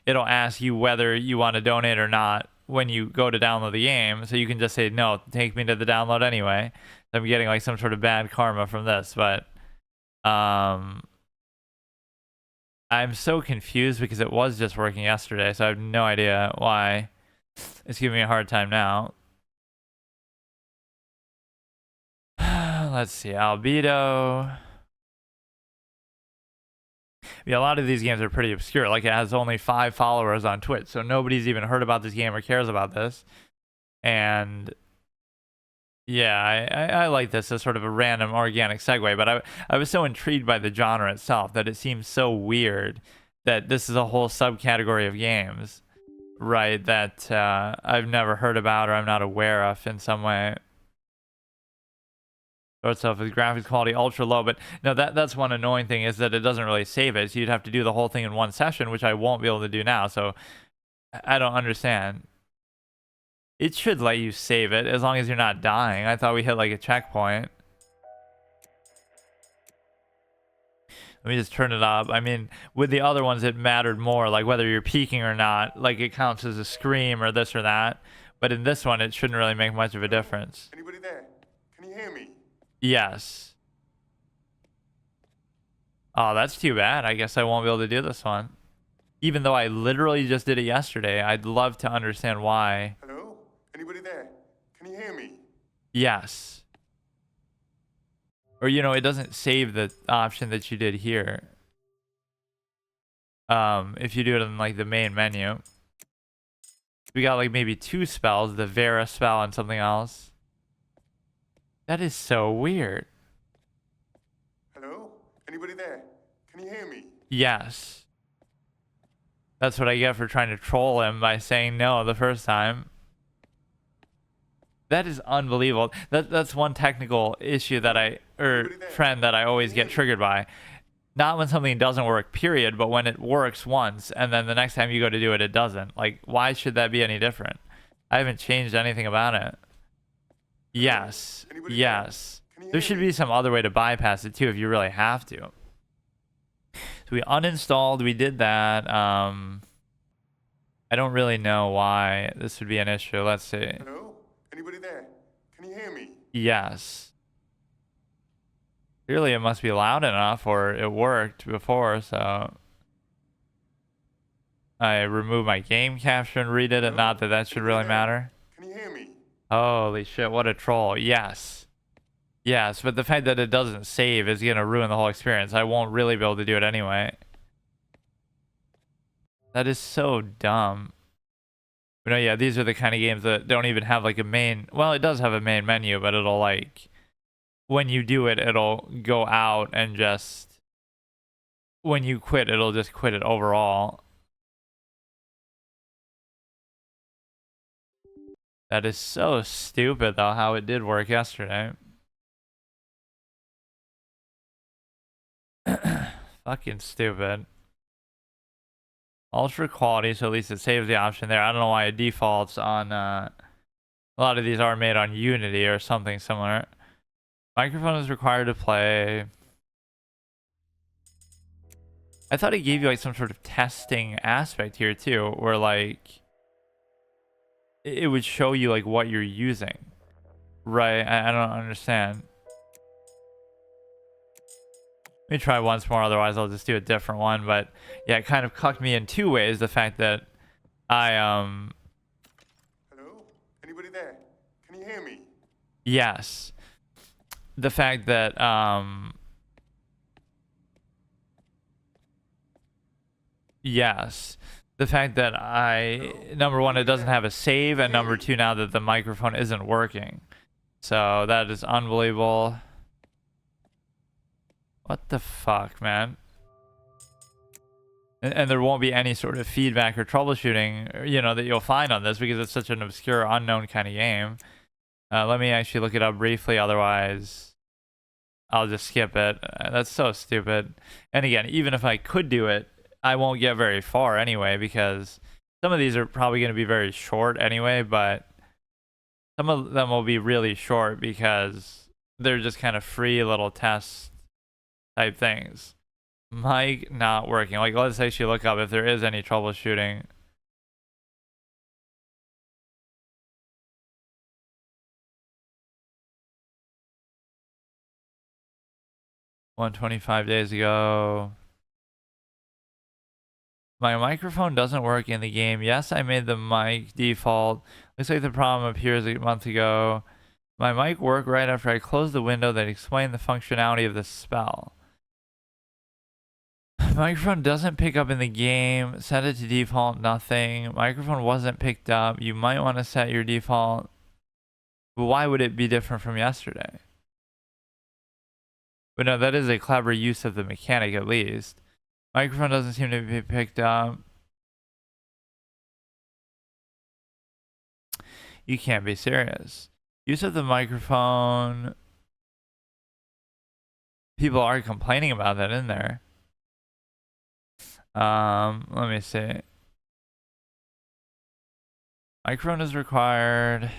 it'll ask you whether you want to donate or not when you go to download the game. So you can just say no, take me to the download anyway. I'm getting like some sort of bad karma from this, but I'm so confused because it was just working yesterday, so I have no idea why it's giving me a hard time now. Let's see, Albedo. Yeah, a lot of these games are pretty obscure. Like it has only 5 followers on Twitch, so nobody's even heard about this game or cares about this. And yeah, I like this as sort of a random organic segue, but I was so intrigued by the genre itself that it seems so weird that this is a whole subcategory of games, right, that I've never heard about or I'm not aware of in some way. Starts off with graphics quality ultra low, but no, that's one annoying thing is that it doesn't really save it. So you'd have to do the whole thing in one session, which I won't be able to do now. So I don't understand. It should let you save it as long as you're not dying. I thought we hit like a checkpoint. Let me just turn it up. I mean, with the other ones, it mattered more, like whether you're peeking or not. Like it counts as a scream or this or that. But in this one, it shouldn't really make much of a difference. Anybody there? Can you hear me? Yes. Oh, that's too bad. I guess I won't be able to do this one. Even though I literally just did it yesterday, I'd love to understand why. Hello? Anybody there? Can you hear me? Yes. Or, you know, it doesn't save the option that you did here. If you do it in, like, the main menu. We got, like, maybe 2 spells, the Vera spell and something else. That is so weird. Hello? Anybody there? Can you hear me? Yes. That's what I get for trying to troll him by saying no the first time. That is unbelievable. That's one technical issue that trend that I always get triggered by. Not when something doesn't work, period, but when it works once and then the next time you go to do it, it doesn't. Like, why should that be any different? I haven't changed anything about it. Yes. Yes. There should be some other way to bypass it too if you really have to. So we uninstalled, we did that. I don't really know why this would be an issue. Let's see. Hello? Anybody there? Can you hear me? Yes. Clearly it must be loud enough or it worked before, so I removed my game capture and redid it. Not that that should really matter. Can you hear me? Holy shit, what a troll. Yes. Yes, but the fact that it doesn't save is going to ruin the whole experience. I won't really be able to do it anyway. That is so dumb. But no, yeah, these are the kind of games that don't even have like a main... Well, it does have a main menu, but it'll like... When you do it, it'll go out and just... When you quit, it'll just quit it overall. That is so stupid, though, how it did work yesterday. Fucking stupid. Ultra quality, so at least it saves the option there. I don't know why it defaults on... a lot of these are made on Unity or something similar. Microphone is required to play. I thought it gave you like some sort of testing aspect here too, where like it would show you like what you're using. Right? I don't understand. Let me try once more, otherwise I'll just do a different one. But yeah, it kind of cucked me in 2 ways. The fact that I Hello? Anybody there? Can you hear me? Yes. The fact that yes. The fact that number one, it doesn't have a save, and number two, now that the microphone isn't working. So that is unbelievable. What the fuck, man? And there won't be any sort of feedback or troubleshooting, you know, that you'll find on this because it's such an obscure, unknown kind of game. Let me actually look it up briefly, otherwise I'll just skip it. That's so stupid. And again, even if I could do it, I won't get very far anyway, because some of these are probably going to be very short anyway, but some of them will be really short because they're just kind of free little test type things. Mic not working. Like, let's actually look up if there is any troubleshooting. $125 days ago. My microphone doesn't work in the game. Yes, I made the mic default. Looks like the problem appears a month ago. My mic worked right after I closed the window that explained the functionality of the spell. Microphone doesn't pick up in the game. Set it to default, nothing. Microphone wasn't picked up. You might want to set your default. But why would it be different from yesterday? But no, that is a clever use of the mechanic at least. Microphone doesn't seem to be picked up. You can't be serious. Use of the microphone. people are complaining about that in there. Let me see. Microphone is required.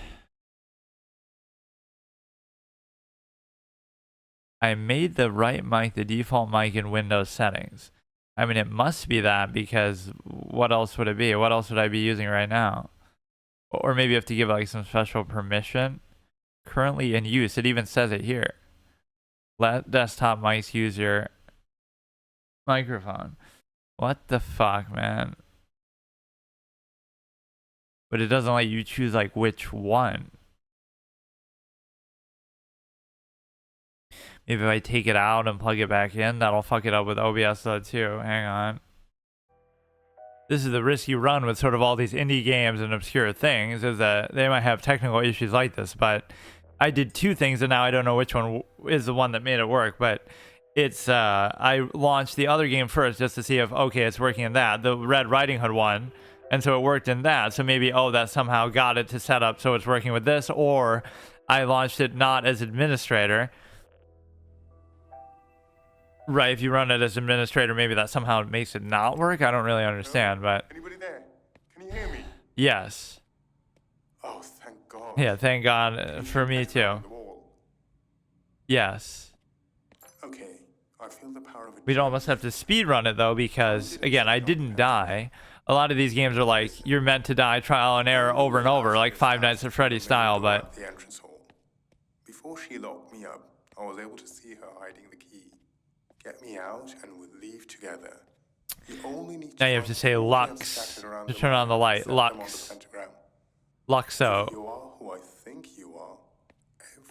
I made the right mic the default mic in Windows settings. I mean, it must be that, because what else would it be? What else would I be using right now? Or maybe you have to give like some special permission. Currently in use. It even says it here. Let desktop mics use your microphone. What the fuck, man? But it doesn't let you choose like which one. Maybe if I take it out and plug it back in, that'll fuck it up with OBS though too. Hang on. This is the risk you run with sort of all these indie games and obscure things, is that they might have technical issues like this, but I did two things and now I don't know which one is the one that made it work, but it's I launched the other game first just to see if, okay, it's working in that, the Red Riding Hood one, and so it worked in that. So maybe, oh, that somehow got it to set up so it's working with this, or I launched it not as administrator. Right, if you run it as administrator, maybe that somehow makes it not work. I don't really understand, but Anybody there? Can you hear me? yes. Oh, thank God. Yeah, thank God for me too. Yes. Okay, I feel the power of a We'd almost have to speed run it though, because again, I didn't die. A lot of these games are like you're meant to die, trial and error over and over, like Five Nights at Freddy's style. But the entrance hall. Before she locked me up, I was able to see her hiding the key. Get me out, and we'll leave together. You only need now you have to say Lux to turn on the light. Lux. Luxo. You are who I think you are.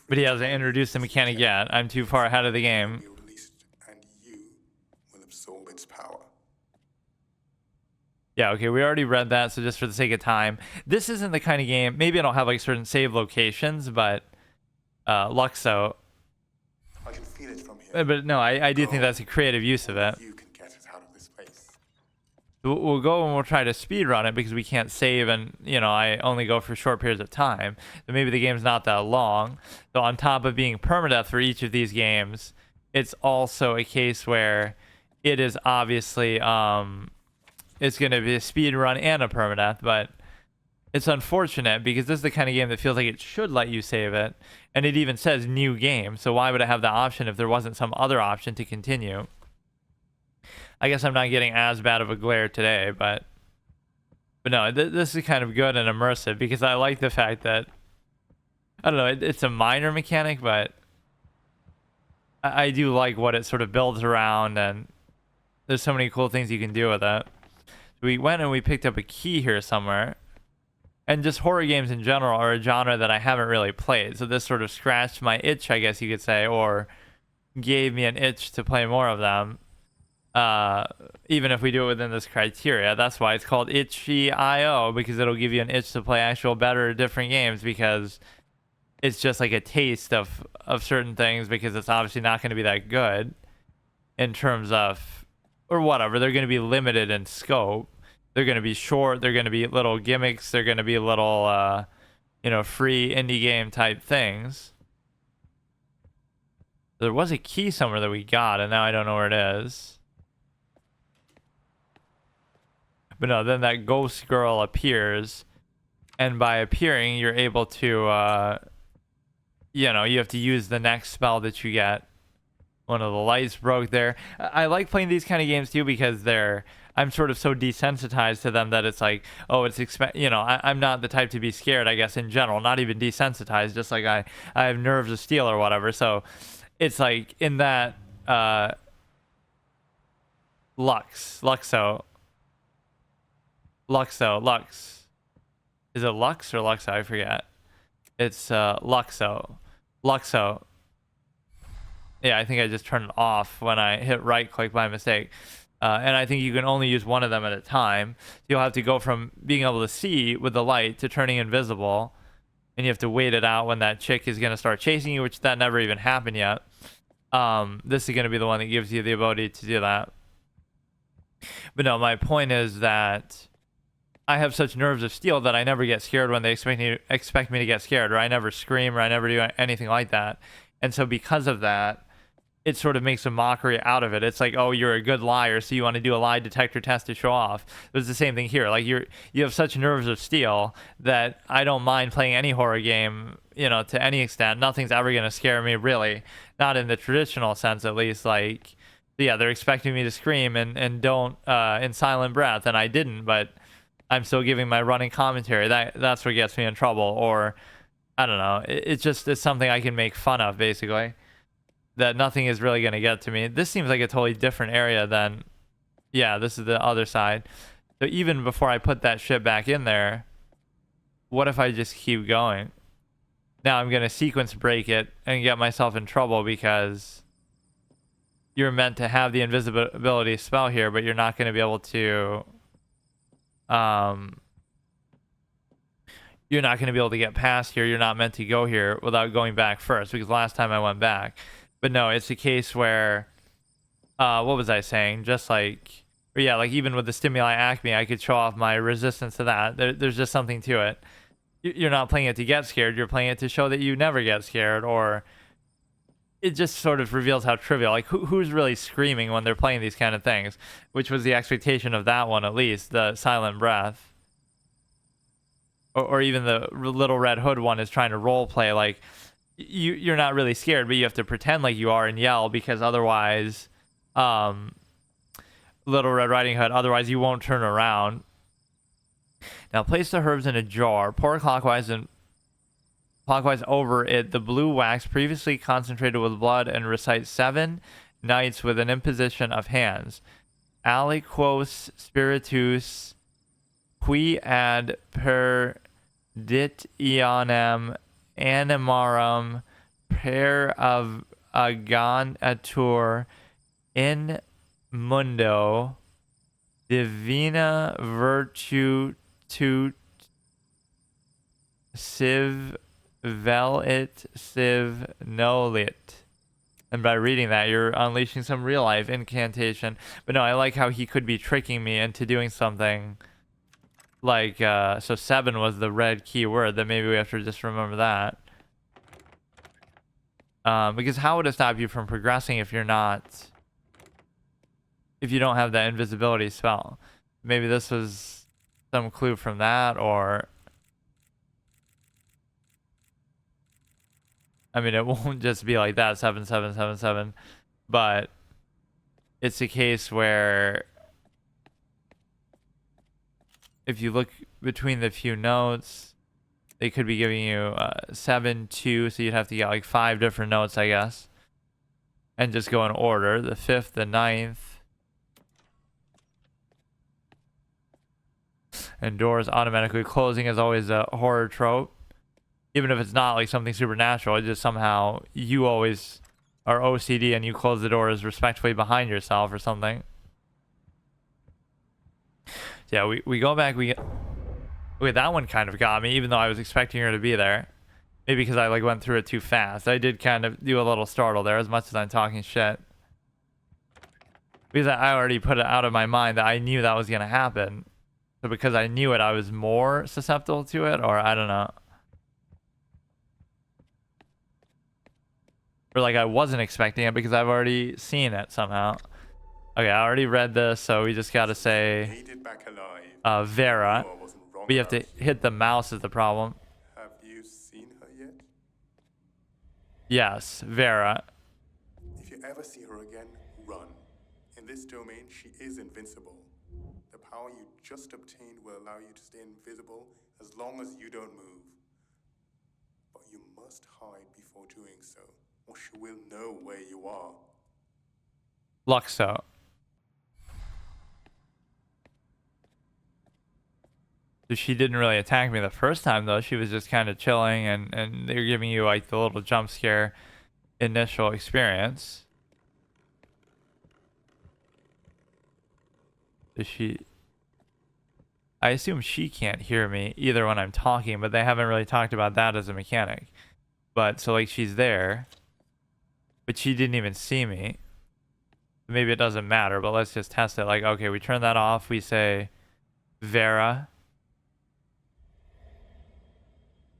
But he hasn't introduced the mechanic yet. I'm too far ahead of the game. Be released, and you will absorb its power. Yeah, okay, we already read that, so just for the sake of time. This isn't the kind of game, maybe I don't have like certain save locations, but Luxo. I can feel it from here. But no, I do think that's a creative use of it. You can get us out of this place. We'll go and we'll try to speed run it because we can't save, and you know, I only go for short periods of time. So maybe the game's not that long. So on top of being permadeath for each of these games, it's also a case where it is obviously it's going to be a speed run and a permadeath, but it's unfortunate because this is the kind of game that feels like it should let you save it, and it even says new game. So why would it have the option if there wasn't some other option to continue? I guess I'm not getting as bad of a glare today, but no, this is kind of good and immersive because I like the fact that, I don't know, it's a minor mechanic, but I do like what it sort of builds around, and there's so many cool things you can do with it. We went and we picked up a key here somewhere. And just horror games in general are a genre that I haven't really played. So this sort of scratched my itch, I guess you could say, or gave me an itch to play more of them. Even if we do it within this criteria. That's why it's called Itch.io, because it'll give you an itch to play actual better, different games, because it's just like a taste of certain things, because it's obviously not going to be that good in terms of, or whatever. They're going to be limited in scope. They're going to be short. They're going to be little gimmicks. They're going to be little, you know, free indie game type things. There was a key somewhere that we got, and now I don't know where it is. But no, then that ghost girl appears, and by appearing, you're able to, you know, you have to use the next spell that you get. One of the lights broke there. I like playing these kind of games too because I'm sort of so desensitized to them that it's like, oh, it's you know, I'm not the type to be scared, I guess, in general, not even desensitized, just like I have nerves of steel or whatever. So it's like in that Lux. Is it Lux or Luxo? I forget. It's Luxo. Yeah, I think I just turned it off when I hit right click by mistake. And I think you can only use one of them at a time. You'll have to go from being able to see with the light to turning invisible. And you have to wait it out when that chick is going to start chasing you, which that never even happened yet. This is going to be the one that gives you the ability to do that. But no, my point is that I have such nerves of steel that I never get scared when they expect me to get scared, or I never scream, or I never do anything like that. And so because of that, it sort of makes a mockery out of it. It's like, oh, you're a good liar, so you want to do a lie detector test to show off. It's the same thing here. Like you have such nerves of steel that I don't mind playing any horror game, to any extent. Nothing's ever gonna scare me, really, not in the traditional sense, at least. Like, yeah, they're expecting me to scream and don't in silent breath, and I didn't, but I'm still giving my running commentary. That's what gets me in trouble, or I don't know. It's something I can make fun of, basically. That nothing is really going to get to me. This seems like a totally different area than, yeah, this is the other side. So even before I put that shit back in there, what if I just keep going? Now I'm going to sequence break it and get myself in trouble because you're meant to have the invisibility spell here, but you're not going to be able to, you're not going to be able to get past here. You're not meant to go here without going back first, because last time I went back. But no, it's a case where, what was I saying? Just like, or yeah, like even with the stimuli acme, I could show off my resistance to that. There's just something to it. You're not playing it to get scared. You're playing it to show that you never get scared, or it just sort of reveals how trivial. Like, who's really screaming when they're playing these kind of things? Which was the expectation of that one, at least, the silent breath. Or even the Little Red Hood one is trying to role play, like, you're not really scared, but you have to pretend like you are and yell, because otherwise, Little Red Riding Hood, otherwise you won't turn around. Now place the herbs in a jar, pour clockwise over it the blue wax previously concentrated with blood, and recite 7 nights with an imposition of hands. Aliquos spiritus qui ad perdit ionem animarum per of aganatur in mundo divina virtute siv velit siv nolit. And by reading that, you're unleashing some real life incantation. But no, I like how he could be tricking me into doing something like, so 7 was the red keyword, that maybe we have to just remember that. Because how would it stop you from progressing if you don't have that invisibility spell? Maybe this was some clue from that, or, I mean, it won't just be like that, 7777, but it's a case where if you look between the few notes, they could be giving you 7, 2, so you'd have to get like 5 different notes, I guess, and just go in order. The 5th, the 9th, and doors automatically closing is always a horror trope, even if it's not like something supernatural. It just somehow you always are OCD and you close the doors respectfully behind yourself or something. Yeah, we go back. Wait, that one kind of got me, even though I was expecting her to be there. Maybe because I like went through it too fast. I did kind of do a little startle there, as much as I'm talking shit. Because I already put it out of my mind that I knew that was going to happen. So because I knew it, I was more susceptible to it, or I don't know. Or like I wasn't expecting it because I've already seen it somehow. Okay, I already read this, so we just gotta say Vera. We have to hit the mouse is the problem. Have you seen her yet? Yes, Vera. If you ever see her again, run. In this domain, she is invincible. The power you just obtained will allow you to stay invisible as long as you don't move. But you must hide before doing so, or she will know where you are. Luxo. So she didn't really attack me the first time, though. She was just kind of chilling, and they were giving you like the little jump scare initial experience. Does she... I assume she can't hear me either when I'm talking, but they haven't really talked about that as a mechanic. But so like she's there, but she didn't even see me. Maybe it doesn't matter, but let's just test it. Like, okay, we turn that off. We say Vera.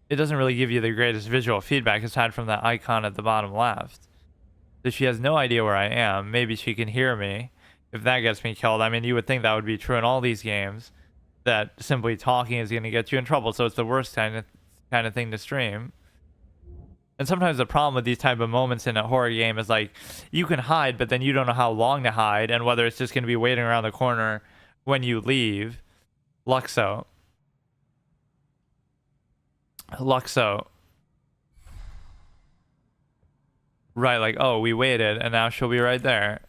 It doesn't really give you the greatest visual feedback aside from that icon at the bottom left. So she has no idea where I am. Maybe she can hear me. If that gets me killed, I mean, you would think that would be true in all these games, that simply talking is going to get you in trouble. So it's the worst kind of thing to stream. And sometimes the problem with these type of moments in a horror game is like you can hide, but then you don't know how long to hide and whether it's just going to be waiting around the corner when you leave. Luxo. Right, like, oh, we waited and now she'll be right there.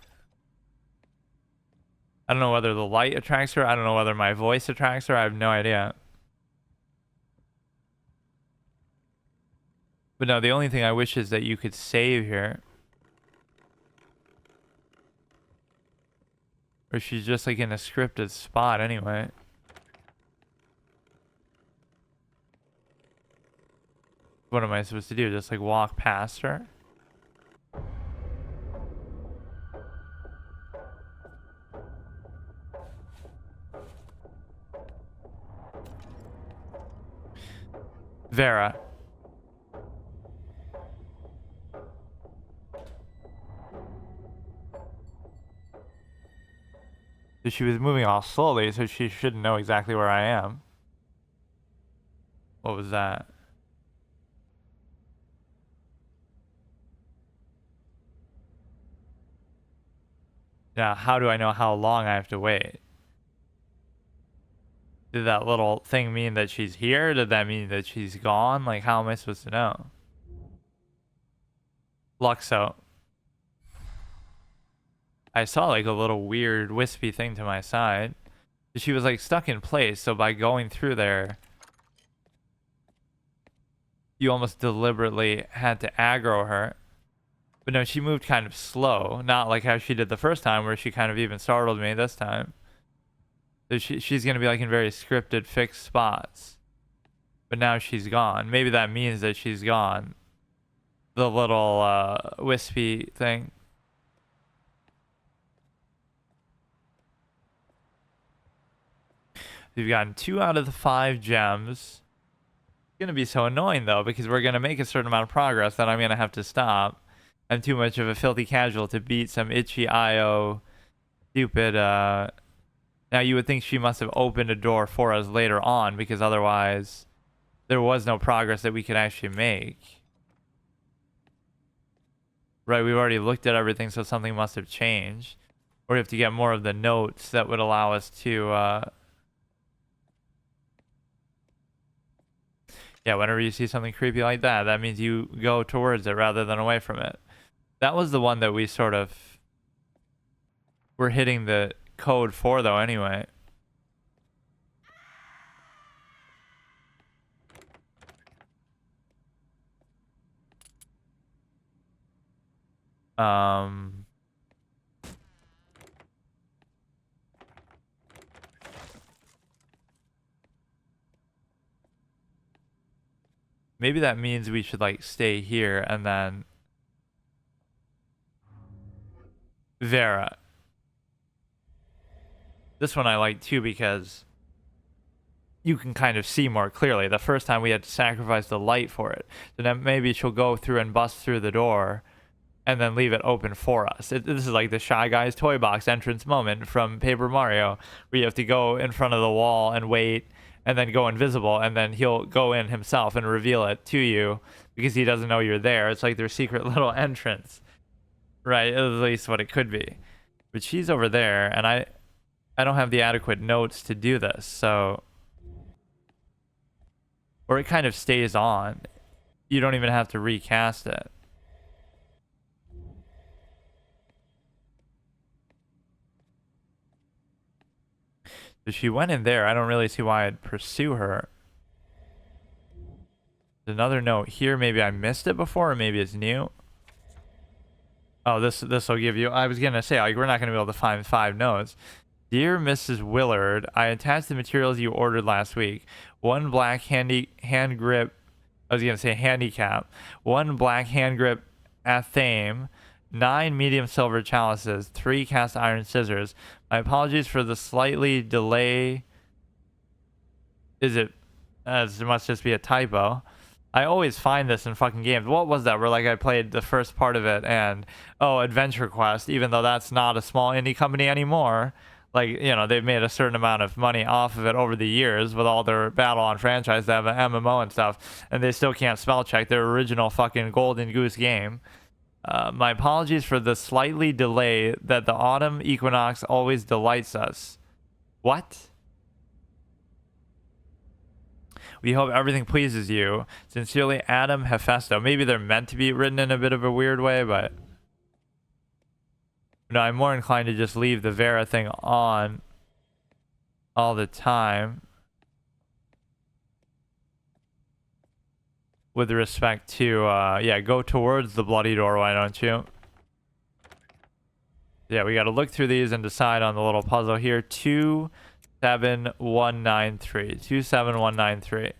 I don't know whether the light attracts her. I don't know whether my voice attracts her. I have no idea. But no, the only thing I wish is that you could save here. Or she's just like in a scripted spot anyway. What am I supposed to do? Just like walk past her? Vera. So she was moving all slowly, so she shouldn't know exactly where I am. What was that? Now, how do I know how long I have to wait? Did that little thing mean that she's here? Did that mean that she's gone? Like, how am I supposed to know? Luxo. I saw like a little weird wispy thing to my side. She was like stuck in place, so by going through there, you almost deliberately had to aggro her. But no, she moved kind of slow, not like how she did the first time where she kind of even startled me this time. So she's going to be like in very scripted, fixed spots. But now she's gone. Maybe that means that she's gone. The little wispy thing. We've gotten 2 out of the 5 gems. It's going to be so annoying though, because we're going to make a certain amount of progress that I'm going to have to stop. I'm too much of a filthy casual to beat some itchy.io stupid now you would think she must have opened a door for us later on, because otherwise there was no progress that we could actually make. Right, we've already looked at everything, so something must have changed. Or we have to get more of the notes that would allow us to yeah, whenever you see something creepy like that, that means you go towards it rather than away from it. That was the one that we sort of were hitting the code for though anyway. Maybe that means we should like stay here and then Vera. This one I like too because you can kind of see more clearly. The first time we had to sacrifice the light for it. So then maybe she'll go through and bust through the door and then leave it open for us. This is like the Shy Guys toy box entrance moment from Paper Mario, where you have to go in front of the wall and wait and then go invisible, and then he'll go in himself and reveal it to you because he doesn't know you're there. It's like their secret little entrance, right? At least what it could be. But she's over there, and I don't have the adequate notes to do this, so... Or it kind of stays on. You don't even have to recast it. So she went in there. I don't really see why I'd pursue her. There's another note here. Maybe I missed it before, or maybe it's new. Oh, this will give you... I was going to say, like, we're not going to be able to find 5 notes. Dear Mrs. Willard, I attached the materials you ordered last week. 1 black hand grip... I was going to say handicap. 1 black hand grip athame. 9 medium silver chalices. 3 cast iron scissors. My apologies for the slightly delay. Is it... it must just be a typo. I always find this in fucking games. What was that? Where like I played the first part of it and Adventure Quest, even though that's not a small indie company anymore. Like, you know, they've made a certain amount of money off of it over the years with all their Battle on franchise. They have an MMO and stuff, and they still can't spell check their original fucking Golden Goose game. My apologies for the slightly delay that the autumn equinox always delights us. What? We hope everything pleases you. Sincerely, Adam Hefesto. Maybe they're meant to be written in a bit of a weird way, but no, I'm more inclined to just leave the Vera thing on all the time with respect to, yeah, go towards the bloody door, why don't you? Yeah, we got to look through these and decide on the little puzzle here. 27193. 27193.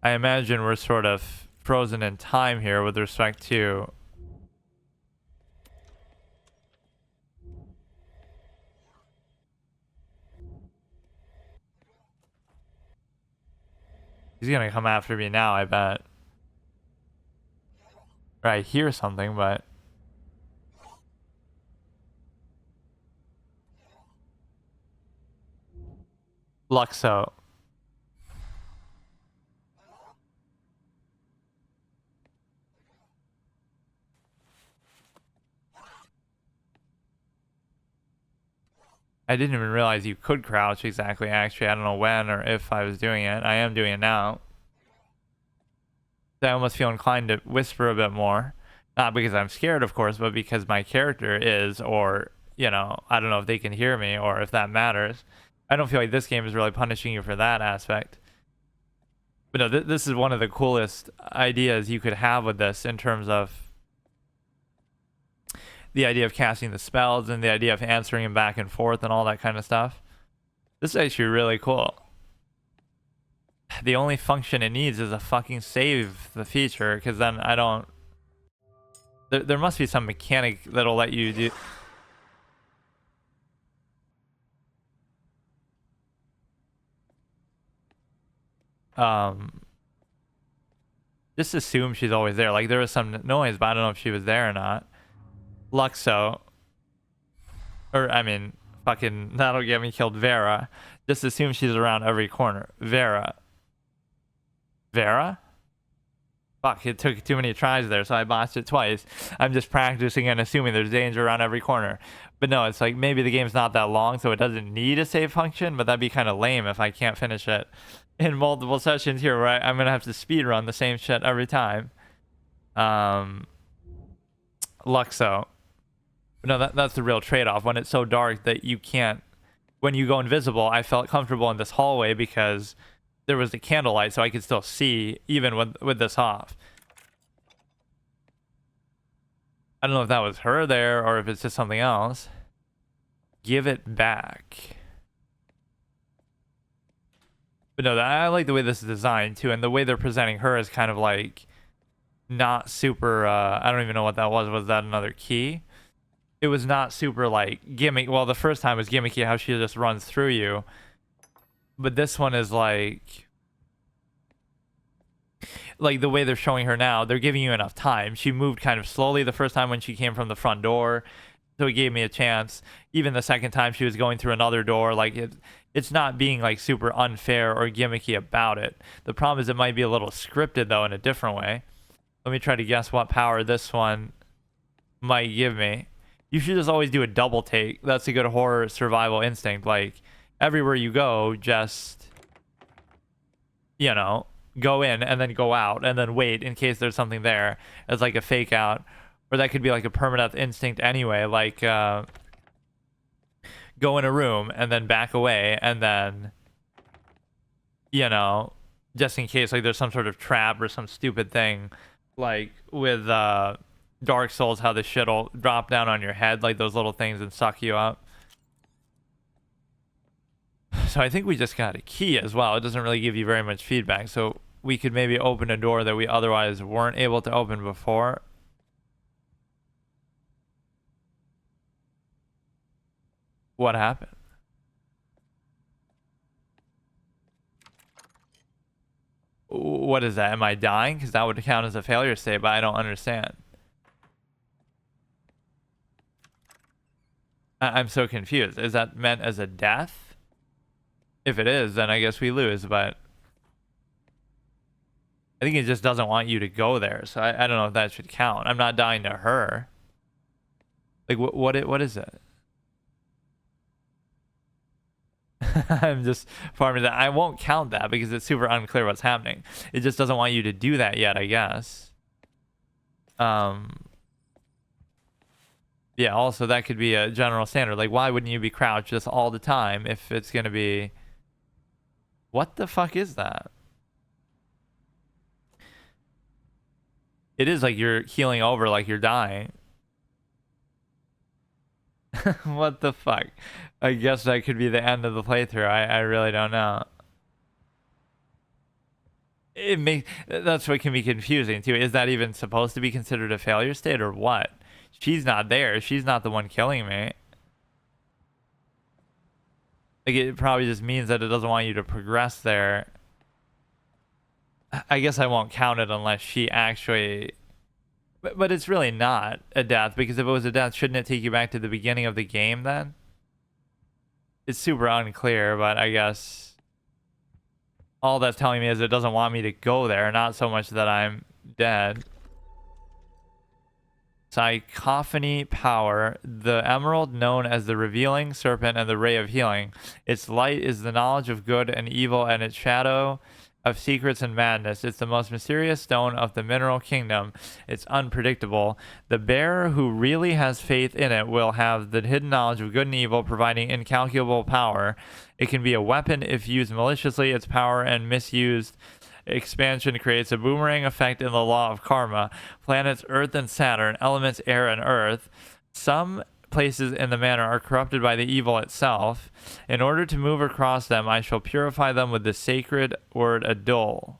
I imagine we're sort of frozen in time here with respect to... He's gonna come after me now, I bet. Or I hear something, but... Luxo. I didn't even realize you could crouch exactly, actually. I don't know when or if I was doing it. I am doing it now. I almost feel inclined to whisper a bit more. Not because I'm scared, of course, but because my character is, or, you know, I don't know if they can hear me or if that matters. I don't feel like this game is really punishing you for that aspect. But no, this is one of the coolest ideas you could have with this in terms of the idea of casting the spells and the idea of answering them back and forth and all that kind of stuff. This is actually really cool. The only function it needs is a fucking save the feature, because then I don't... There must be some mechanic that'll let you do... Just assume she's always there. Like, there was some noise, but I don't know if she was there or not. Luxo. Or, I mean, fucking, that'll get me killed. Vera. Just assume she's around every corner. Vera. Vera? Fuck, it took too many tries there, so I botched it twice. I'm just practicing and assuming there's danger around every corner. But no, it's like maybe the game's not that long, so it doesn't need a save function, but that'd be kind of lame if I can't finish it in multiple sessions here, where I'm going to have to speed run the same shit every time. Luxo. No, that's the real trade-off. When it's so dark that you can't... When you go invisible, I felt comfortable in this hallway because there was the candlelight, so I could still see even with this off. I don't know if that was her there or if it's just something else. Give it back. But no, I like the way this is designed too, and the way they're presenting her is kind of like not super... I don't even know what that was. Was that another key? It was not super like gimmick. Well, the first time was gimmicky, how she just runs through you. But this one is like the way they're showing her now, they're giving you enough time. She moved kind of slowly the first time when she came from the front door, so it gave me a chance. Even the second time she was going through another door, like it's not being like super unfair or gimmicky about it. The problem is it might be a little scripted though in a different way. Let me try to guess what power this one might give me. You should just always do a double take. That's a good horror survival instinct. Like, everywhere you go, just, you know, go in and then go out and then wait in case there's something there as like a fake out. Or that could be like a permanent instinct anyway. Like, go in a room and then back away and then, you know, just in case like there's some sort of trap or some stupid thing. Like with, Dark Souls, how the shit'll drop down on your head like those little things and suck you up. So I think we just got a key as well. It doesn't really give you very much feedback, so we could maybe open a door that we otherwise weren't able to open before. What happened? What is that? Am I dying? Because that would count as a failure state, but I don't understand. I'm so confused. Is that meant as a death? If it is, then I guess we lose, but I think it just doesn't want you to go there, so I don't know if that should count. I'm not dying to her. Like, what is it? I'm just farming that. I won't count that because it's super unclear what's happening. It just doesn't want you to do that yet, I guess. Yeah, also that could be a general standard. Like, why wouldn't you be crouched just all the time if it's gonna be... What the fuck is that? It is like you're healing over like you're dying. What the fuck? I guess that could be the end of the playthrough. I really don't know. That's what can be confusing too. Is that even supposed to be considered a failure state or what? She's not there. She's not the one killing me. Like, it probably just means that it doesn't want you to progress there. I guess I won't count it unless she actually... But it's really not a death, because if it was a death, shouldn't it take you back to the beginning of the game then? It's super unclear, but I guess all that's telling me is it doesn't want me to go there, not so much that I'm dead. Psychophony power, the emerald known as the revealing serpent and the ray of healing. Its light is the knowledge of good and evil, and its shadow of secrets and madness. It's the most mysterious stone of the mineral kingdom. It's unpredictable. The bearer who really has faith in it will have the hidden knowledge of good and evil, providing incalculable power. It can be a weapon if used maliciously. Its power and misused expansion creates a boomerang effect in the law of karma. Planets Earth and Saturn, elements air and earth. Some places in the manor are corrupted by the evil itself. In order to move across them, I shall purify them with the sacred word Adol.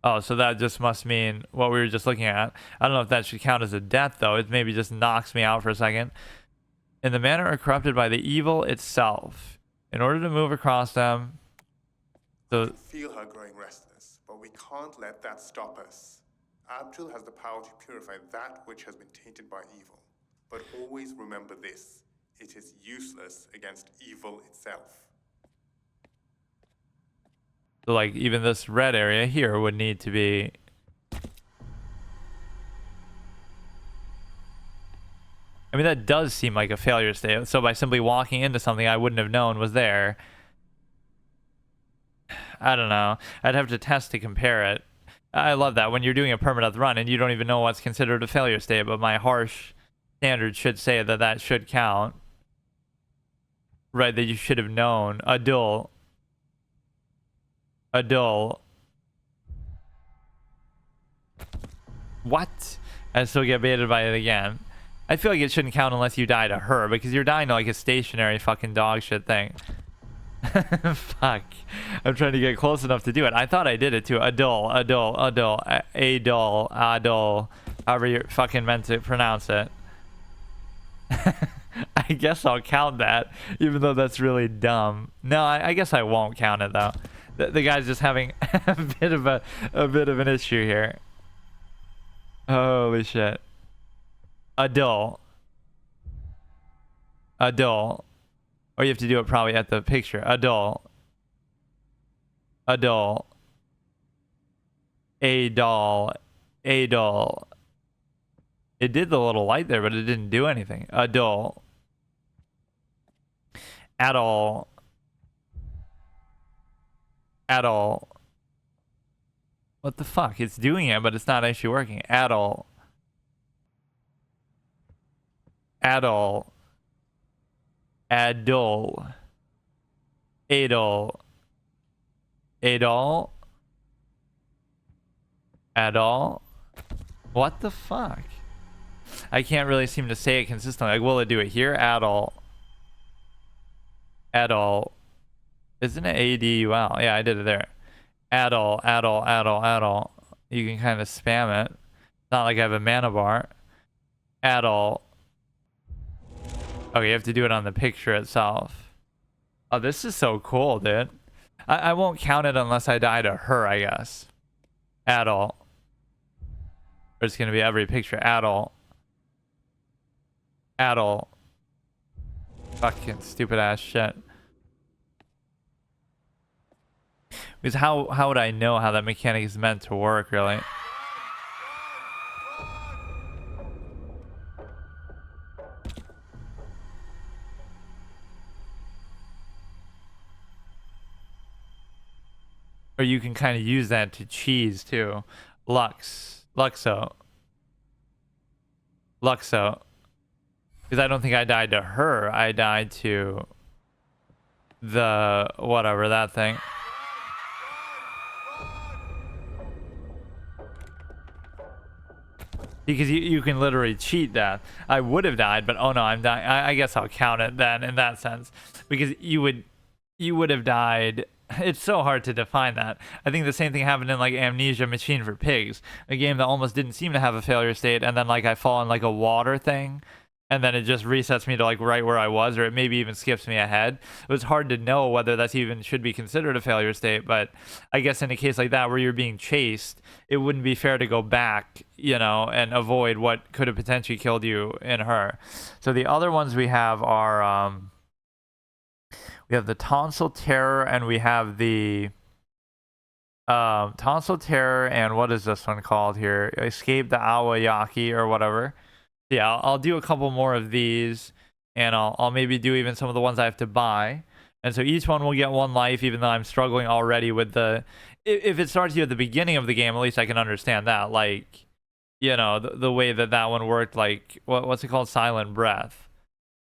Oh, so that just must mean what we were just looking at. I don't know if that should count as a death, though. It maybe just knocks me out for a second. In the manor are corrupted by the evil itself. In order to move across them... I can feel her growing restless, but we can't let that stop us. Abdul has the power to purify that which has been tainted by evil. But always remember this: it is useless against evil itself. So, like, even this red area here would need to be... I mean, that does seem like a failure state. So by simply walking into something I wouldn't have known was there... I don't know. I'd have to test to compare it. I love that when you're doing a permadeath run and you don't even know what's considered a failure state, but my harsh standards should say that that should count. Right, that you should have known. Adul. What? I still get baited by it again. I feel like it shouldn't count unless you die to her, because you're dying to like a stationary fucking dog shit thing. Fuck. I'm trying to get close enough to do it. I thought I did it too. Adol. However you're fucking meant to pronounce it. I guess I'll count that, even though that's really dumb. No, I guess I won't count it though. The guy's just having a bit of an issue here. Holy shit. Adol. Or you have to do it probably at the picture. Adol. Adol. It did the little light there, but it didn't do anything. Adol. Adol. What the fuck? It's doing it, but it's not actually working. Adol. Adol. What the fuck? I can't really seem to say it consistently. Like, will it do it here? Adol. Isn't it A-D-U-L? Yeah, I did it there. Adol. You can kind of spam it. It's not like I have a mana bar. Adol. Okay, you have to do it on the picture itself. Oh, this is so cool, dude. I won't count it unless I die to her, I guess. Adult. There's gonna be every picture. Adult. Adult. Fucking stupid ass shit. Because how would I know how that mechanic is meant to work, really? Or you can kind of use that to cheese too. Luxo. Because I don't think I died to her. I died to the whatever that thing. Because you can literally cheat that. I would have died, but oh no, I'm dying. I guess I'll count it then in that sense, because you would have died. It's so hard to define that. I think the same thing happened in like Amnesia Machine for Pigs, a game that almost didn't seem to have a failure state, and then like I fall in like a water thing, and then it just resets me to like right where I was, or it maybe even skips me ahead. It was hard to know whether that's even should be considered a failure state, but I guess in a case like that where you're being chased, it wouldn't be fair to go back, you know, and avoid what could have potentially killed you in her. So the other ones we have are we have the Tonsil Terror, and we have the Tonsil Terror, and what is this one called here? Escape the Awayaki or whatever. Yeah, I'll do a couple more of these, and I'll maybe do even some of the ones I have to buy. And so each one will get 1 life, even though I'm struggling already with the... If it starts you at the beginning of the game, at least I can understand that. Like, you know, the way that one worked, like, what's it called? Silent Breath.